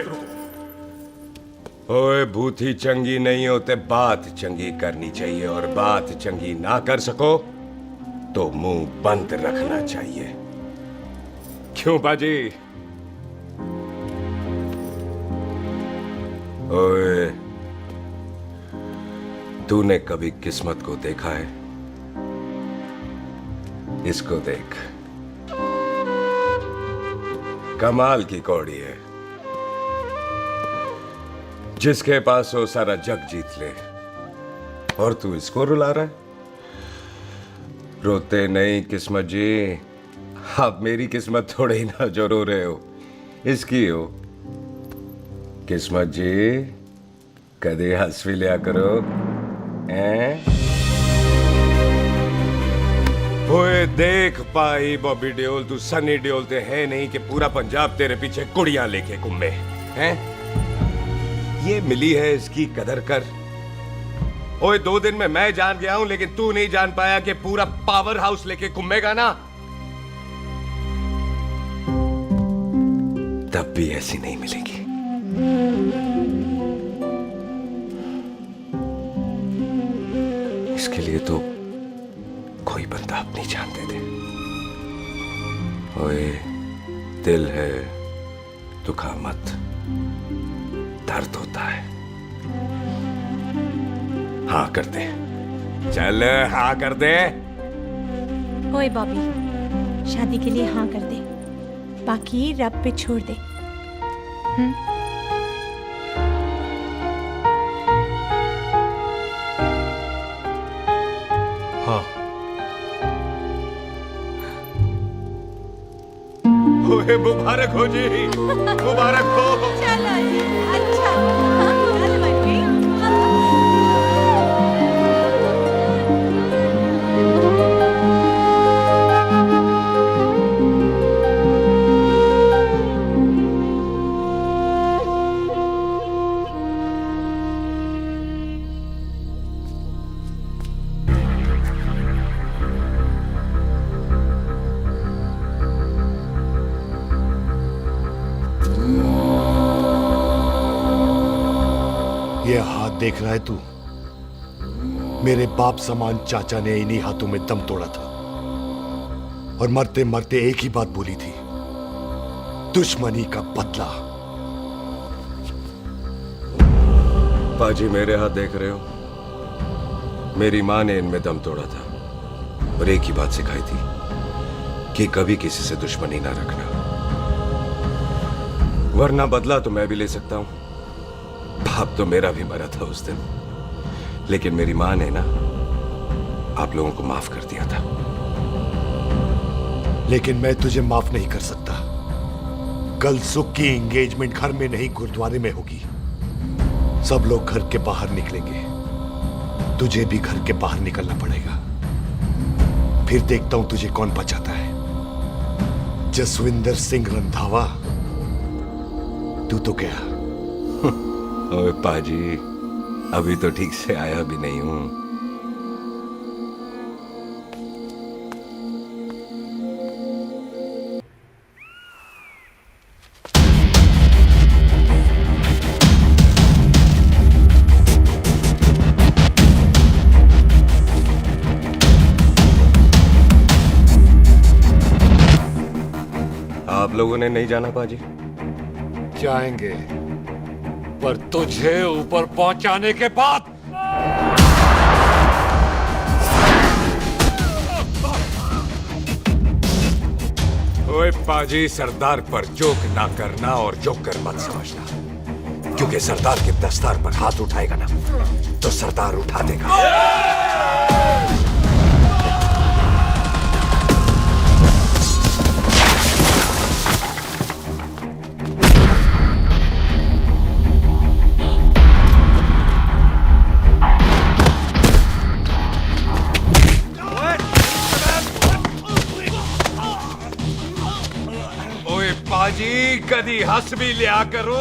ओए भूथी चंगी नहीं होते, बात चंगी करनी चाहिए, और बात चंगी ना कर सको तो मुंह बंद रखना चाहिए। क्यों बाजी? ओए, तूने कभी किस्मत को देखा है? इसको देख, कमाल की कौड़ी है, जिसके पास हो सारा जग जीत ले, और तू इसको रुला रहा है? रोते नहीं किस्मत जी, आप मेरी किस्मत थोड़े ही ना जो रो रहे हो, इसकी हो। किस्मत जी कदे हंस भी लिया करो, हैं? ओए देख पाई बॉबी देओल, तू सनी देओल ते है नहीं कि पूरा पंजाब तेरे पीछे कुड़ियां लेके घूमे, हैं? ये मिली है, इसकी कदर कर। ओए 2 दिन में मैं जान गया हूं, लेकिन तू नहीं जान पाया कि पूरा पावर हाउस लेके घूमेगा ना, तब भी ऐसी नहीं मिलेगी। इसके लिए तो कोई बंदा अपनी जान दे दे। ओए दिल है, दुखा मत, दर्द होता है। हाँ कर दे, चल हाँ कर दे। ओए बॉबी, शादी के लिए हाँ कर दे, बाकी रब पे छोड़ दे। हाँ। ओए मुबारक हो जी, मुबारक हो। चलो जी, अच्छा, चल बच्ची। देख रहा है तू? मेरे बाप समान चाचा ने इन्हीं हाथों में दम तोड़ा था और मरते मरते एक ही बात बोली थी, दुश्मनी का बदला। पाजी मेरे हाथ देख रहे हो? मेरी माँ ने इनमें दम तोड़ा था और एक ही बात सिखाई थी कि कभी किसी से दुश्मनी ना रखना, वरना बदला तो मैं भी ले सकता हूं। बाप तो मेरा भी मरा था उस दिन, लेकिन मेरी माँ ने ना आप लोगों को माफ कर दिया था। लेकिन मैं तुझे माफ नहीं कर सकता। कल सुख की एंगेजमेंट घर में नहीं गुरुद्वारे में होगी। सब लोग घर के बाहर निकलेंगे, तुझे भी घर के बाहर निकलना पड़ेगा। फिर देखता हूं तुझे कौन बचाता है। जसविंदर सिंह रंधावा, तू तो क्या? ओए पाजी, अभी तो ठीक से आया भी नहीं हूं। आप लोगों ने नहीं जाना पाजी? जाएंगे, पर तुझे ऊपर पहुंचाने के बाद। ओए पाजी, सरदार पर जोक ना करना और जोकर मत समझना, क्योंकि सरदार के दस्तार पर हाथ उठाएगा ना तो सरदार उठा देगा। पाजी, कदी हंस भी लिया करो।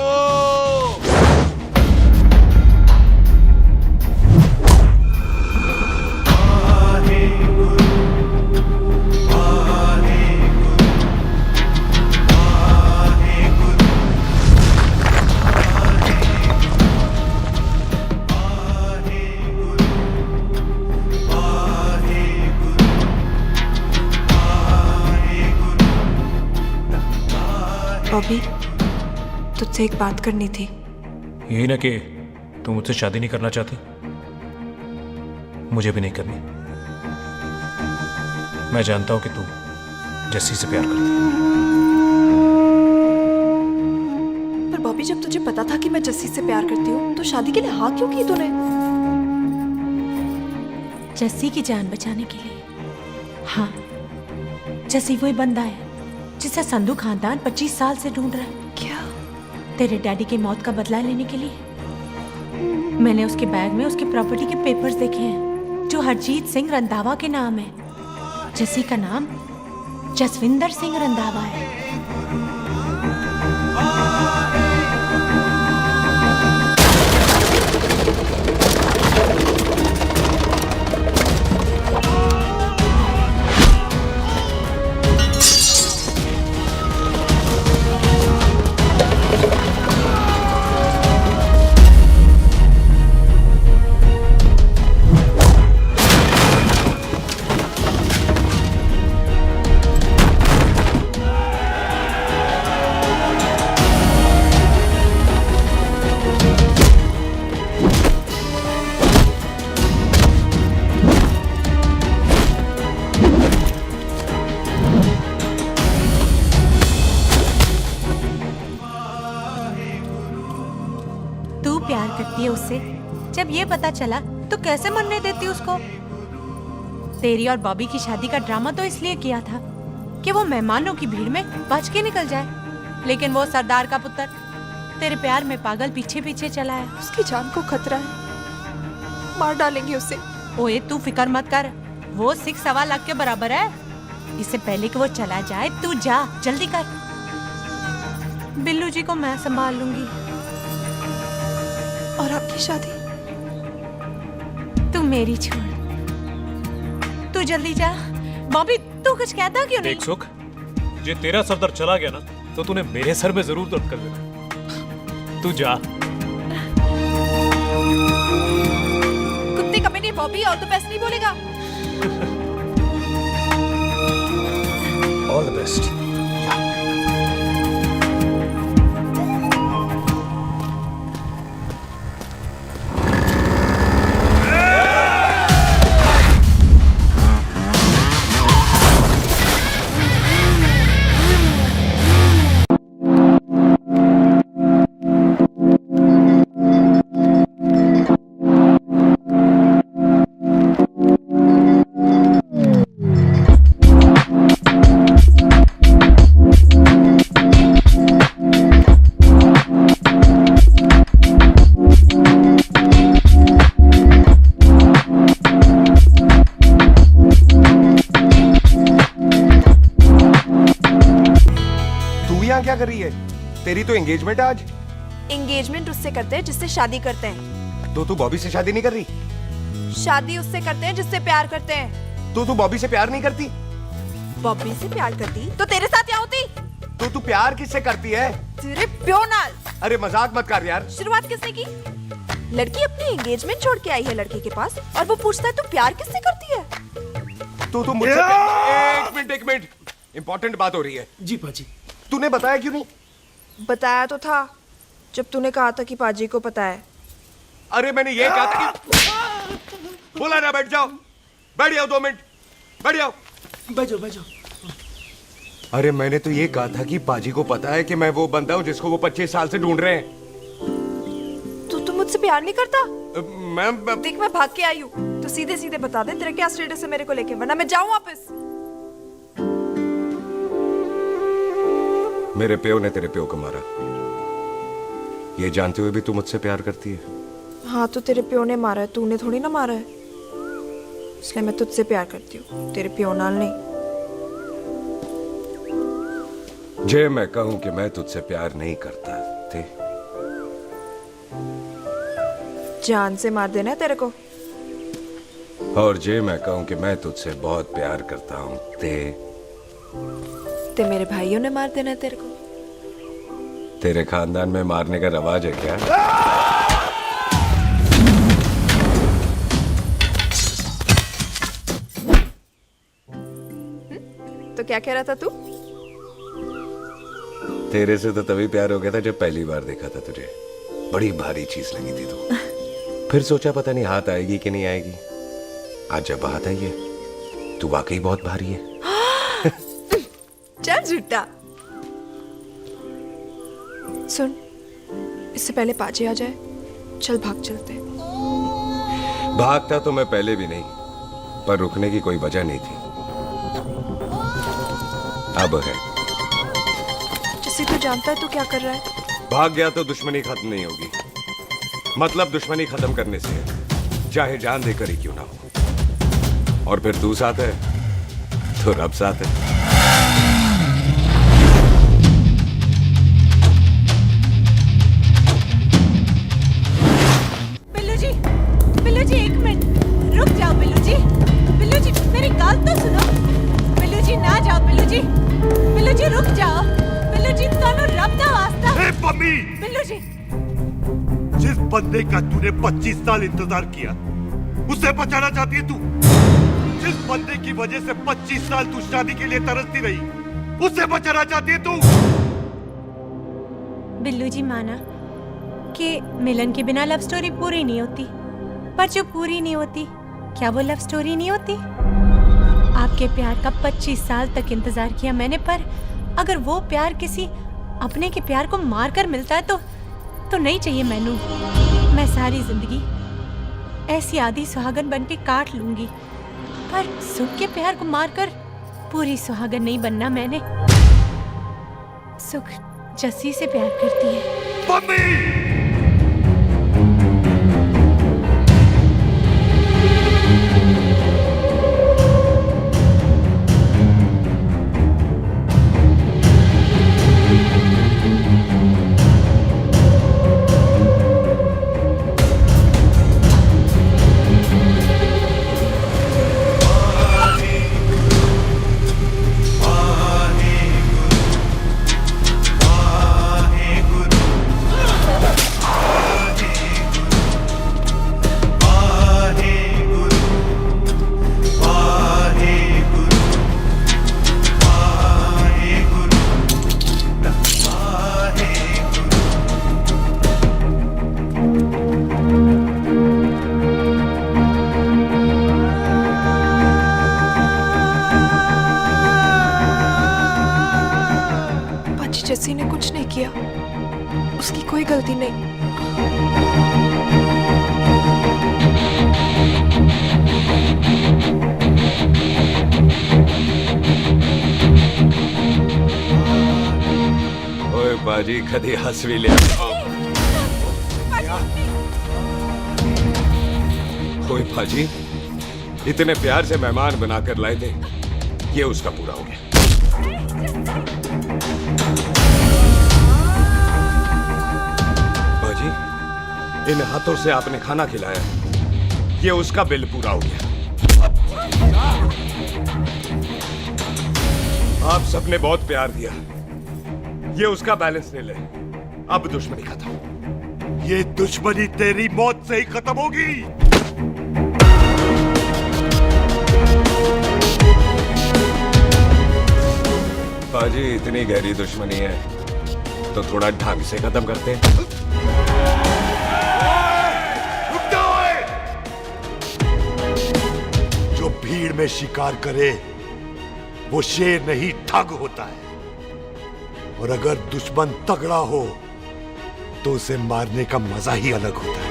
बॉबी, तुझसे एक बात करनी थी। यही ना कि तू मुझसे शादी नहीं करना चाहती, मुझे भी नहीं करनी। मैं जानता हूं कि तू जस्सी से प्यार करती है। पर बॉबी, जब तुझे पता था कि मैं जस्सी से प्यार करती हूँ तो शादी के लिए हाँ क्यों की तूने? जस्सी की जान बचाने के लिए। हाँ, जस्सी वही बंदा है जिसे संधू खानदान 25 साल से ढूंढ रहा है। क्या? तेरे डैडी की मौत का बदला लेने के लिए। मैंने उसके बैग में उसकी प्रॉपर्टी के पेपर्स देखे हैं जो हरजीत सिंह रंधावा के नाम है। जस्सी का नाम जसविंदर सिंह रंधावा है। प्यार करती है उससे। जब ये पता चला तो कैसे मनने देती उसको? तेरी और बॉबी की शादी का ड्रामा तो इसलिए किया था कि वो मेहमानों की भीड़ में बच के निकल जाए, लेकिन वो सरदार का पुत्र तेरे प्यार में पागल पीछे पीछे चला है। उसकी जान को खतरा है, मार डालेंगे उसे। ओए तू फिक्र मत कर, वो 6.25 लाख के बराबर है। इससे पहले कि वो चला जाए तू जा, जल्दी कर। बिल्लू जी को मैं संभाल लूंगी। और आपकी शादी? तू मेरी छोड़, तू जल्दी जा। बॉबी तू कुछ कहता क्यों नहीं? देख सुख, जे तेरा सरदार चला गया ना तो तूने मेरे सर में जरूर दर्द कर देना। तू जा। कुत्ते कमीने बॉबी और तो बेस्ट नहीं बोलेगा। All the best. क्या कर रही है? तेरी तो एंगेजमेंट है आज। एंगेजमेंट उससे करते हैं जिससे शादी करते हैं। तो तू बॉबी से शादी नहीं कर रही? शादी उससे करते हैं जिससे प्यार करते हैं। तो तू बॉबी से प्यार नहीं करती? बॉबी से प्यार करती तो तेरे साथ क्या होती? तो तू प्यार किससे करती है? तेरे प्यो नाल। अरे मजाक मत कर यार। शुरुआत किसने की? लड़की अपनी एंगेजमेंट छोड़ के आई है लड़के के पास और वो पूछता है तू प्यार किससे करती है? तो तू मुझसे एक मिनट इंपॉर्टेंट बात हो रही है। जी पाजी। तूने बताया क्यों नहीं? बताया तो था जब तूने कहा था कि पाजी को पता है। अरे मैंने ये कहा था कि बोला ना बैठ जाओ 2 मिनट बैठ जाओ। बैठ जाओ। अरे मैंने तो ये कहा था कि पाजी को पता है कि मैं वो बंदा हूँ जिसको वो 25 साल से ढूंढ रहे हैं। तू मुझसे प्यार नहीं करता? मैं देख मैं भाग के आई हूँ तो सीधे सीधे बता दे तेरा क्या स्टेटस है मेरे को लेके, वरना मैं जाऊँ वापस। मेरे प्यो ने तेरे प्यो को मारा, ये जानते हुए भी तू मुझसे प्यार करती है? हाँ तो तेरे प्यो ने मारा है, तूने थोड़ी ना मारा है, इसलिए मैं तुझसे प्यार करती हूँ, तेरे प्यो नाल नहीं। जे मैं कहूं कि मैं तुझसे प्यार नहीं करता थे, जान से मार देना है तेरे को। और जे मैं कहूं कि मैं तुझसे बहुत प्यार करता हूं ते मेरे भाइयों ने मार देना है तेरे को। तेरे खानदान में मारने का रवाज है क्या? तो क्या कह रहा था तू? तेरे से तो तभी प्यार हो गया था जब पहली बार देखा था तुझे, बड़ी भारी चीज लगी थी तू। फिर सोचा पता नहीं हाथ आएगी कि नहीं आएगी, आज जब हाथ आई है तू वाकई बहुत भारी है। चल झूठा। सुन, इससे पहले पाजी आ जाए, चल भाग चलते। भागता तो मैं पहले भी नहीं, पर रुकने की कोई वजह नहीं थी, अब है। जैसे तू जानता है तू क्या कर रहा है। भाग गया तो दुश्मनी खत्म नहीं होगी, मतलब दुश्मनी खत्म करने से है, चाहे जान देकर ही क्यों ना हो। और फिर तू साथ है तो रब साथ है। बिल्लू जी 1 मिनट रुक जाओ। बिल्लू जी मेरी बात तो सुनो। बिल्लू जी ना जाओ। बिल्लू जी रुक जाओ। बिल्लू जी ਤੁਹਾਨੂੰ रब दा वास्ता। ए पम्मी, बिल्लू जी जिस बंदे का तूने 25 साल इंतजार किया उससे बचाना चाहती है तू? जिस बंदे की वजह से 25 साल तू शादी के लिए तरसती रही उससे बचाना चाहती है तू? बिल्लू जी माना कि मिलन के बिना लव स्टोरी पूरी नहीं होती, पर जो पूरी नहीं होती क्या वो लव स्टोरी नहीं होती? आपके प्यार का 25 साल तक इंतजार किया मैंने, पर अगर वो प्यार किसी अपने के प्यार को मार कर मिलता है तो नहीं चाहिए मैनू। मैं सारी जिंदगी ऐसी आधी सुहागन बन के काट लूंगी, पर सुख के प्यार को मारकर पूरी सुहागन नहीं बनना मैंने। सुख जस्सी से प्यार करती है। किया, उसकी कोई गलती नहीं। ओए बाजी कदी हंस भी लिया। ओए बाजी इतने प्यार से मेहमान बनाकर लाए थे, ये उसका पूरा हो गया। बाजी इन हाथों से आपने खाना खिलाया, ये उसका बिल पूरा हो गया। आप सबने बहुत प्यार दिया, ये उसका बैलेंस ले ले। अब दुश्मनी खत्म। ये दुश्मनी तेरी मौत से ही खत्म होगी। बाजी इतनी गहरी दुश्मनी है तो थोड़ा ढंग से खत्म करते हैं। जो भीड़ में शिकार करे वो शेर नहीं ठग होता है, और अगर दुश्मन तगड़ा हो तो उसे मारने का मजा ही अलग होता है।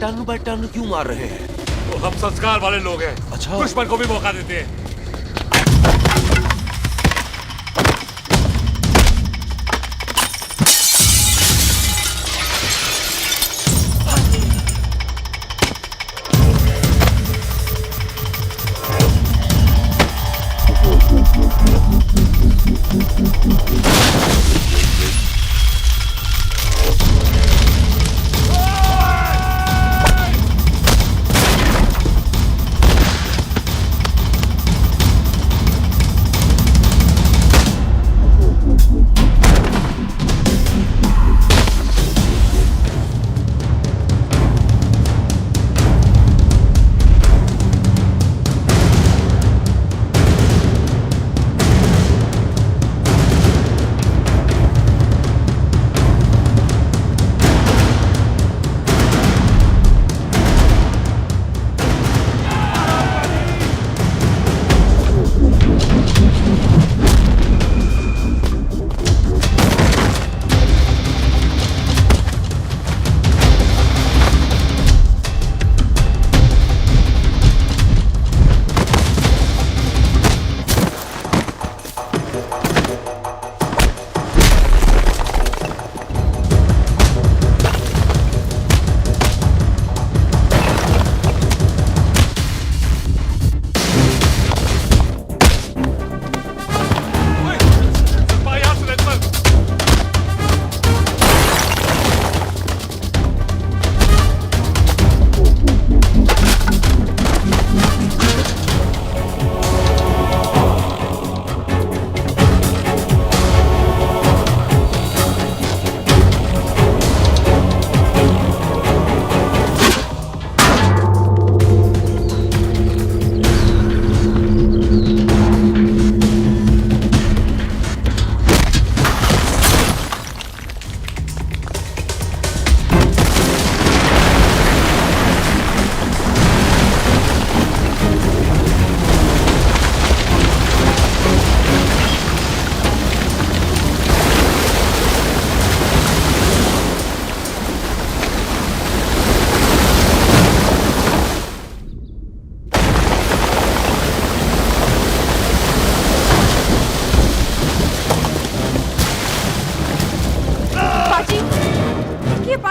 टन बाय टन क्यों मार रहे हैं? तो हम संस्कार वाले लोग हैं। अच्छा। दुश्मन को भी मौका देते हैं।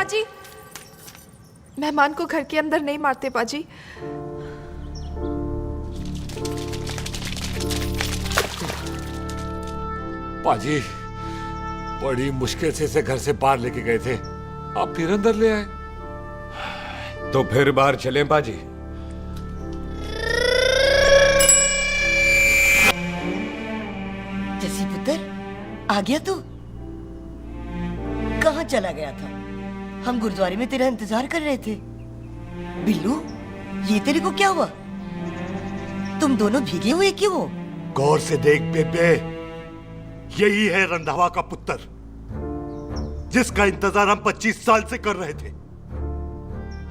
पाजी, मेहमान को घर के अंदर नहीं मारते पाजी। पाजी, बड़ी मुश्किल से इसे घर से बाहर लेके गए थे, आप फिर अंदर ले आए। तो फिर बाहर चलें पाजी। जसी पुत्र, आ गया तू? कहाँ चला गया था? हम गुरुद्वारे में तेरा इंतजार कर रहे थे। बिल्लू, ये तेरे को क्या हुआ? तुम दोनों भीगे हुए क्यों हो? गौर से देख बेबे, यही है रंधावा का पुत्र, जिसका इंतजार हम 25 साल से कर रहे थे।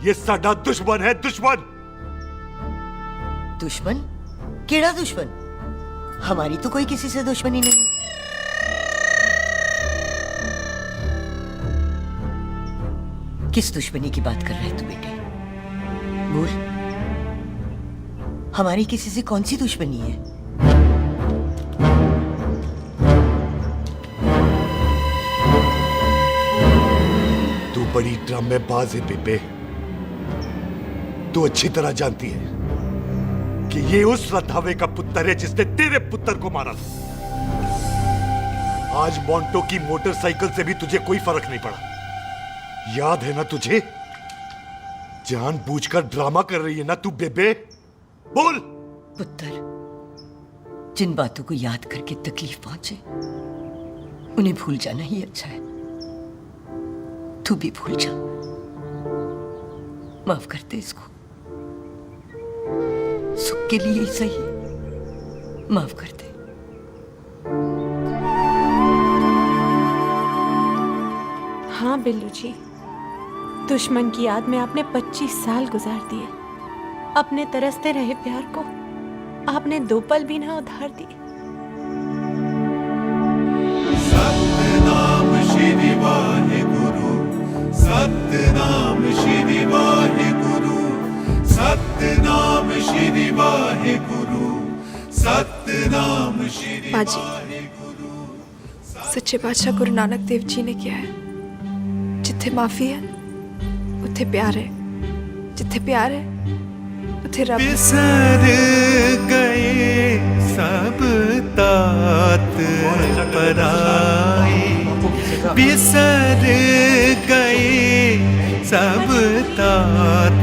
ये साडा दुश्मन है, दुश्मन। दुश्मन? केड़ा दुश्मन? हमारी तो कोई किसी से दुश्मनी नहीं। किस दुश्मनी की बात कर रहे तू बेटे? बोल, हमारी किसी से कौन सी दुश्मनी है? तू बड़ी ड्रामेबाज है बेबे। तू अच्छी तरह जानती है कि ये उस रंधावे का पुत्र है जिसने तेरे पुत्र को मारा था। आज मोंटो की मोटरसाइकिल से भी तुझे कोई फर्क नहीं पड़ा। याद है ना तुझे? जानबूझकर ड्रामा कर रही है ना तू बेबे? बोल। पुत्र, जिन बातों को याद करके तकलीफ पहुंचे उन्हें भूल जाना ही अच्छा है। तू भी भूल जा। माफ कर दे इसको, सुख के लिए ही सही, माफ कर दे। हाँ बिल्लू जी, दुश्मन की याद में आपने 25 साल गुजार दिए। अपने तरसते रहे प्यार को आपने 2 पल भी ना उधार दिए। सतनाम श्री वाहेगुरु, सतनाम श्री वाहेगुरु, सतनाम श्री वाहेगुरु, सतनाम श्री पाजी, सच्चे बादशाह गुरु नानक देव जी ने किया है, जिथे माफी है उथे प्यार है, जिथे प्यार है उथे रब। बिसर गए सब तात पराए, बिसर गए सब तात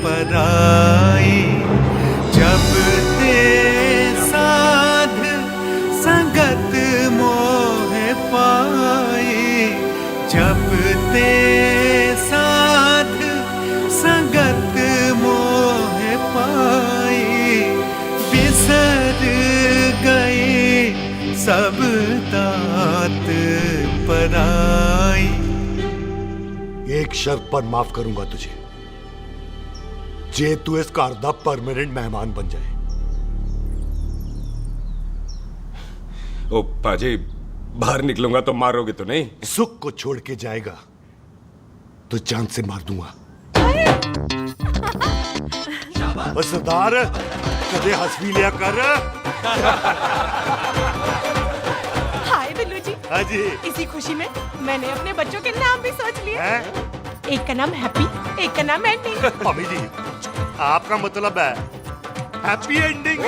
पराए। जब ते साध संगत मोह पाए, जब ते साध संगत मोह पाए, बिसर गए सब तात पराए। एक शर्त पर माफ करूंगा तुझे, जे तू इस घर दा परमानेंट मेहमान बन जाए। ओ पाजी, बाहर निकलूंगा तो मारोगे तो नहीं? सुख को छोड़ के जाएगा तो जान से मार दूंगा। सरदार, कदे हंस भी लिया कर। हाय बिल्लू जी। हाँ जी। इसी खुशी में मैंने अपने बच्चों के नाम भी सोच लिए। एक का नाम हैप्पी, एक का नाम एंडिंग। अभी जी, आपका मतलब है हैप्पी एंडिंग।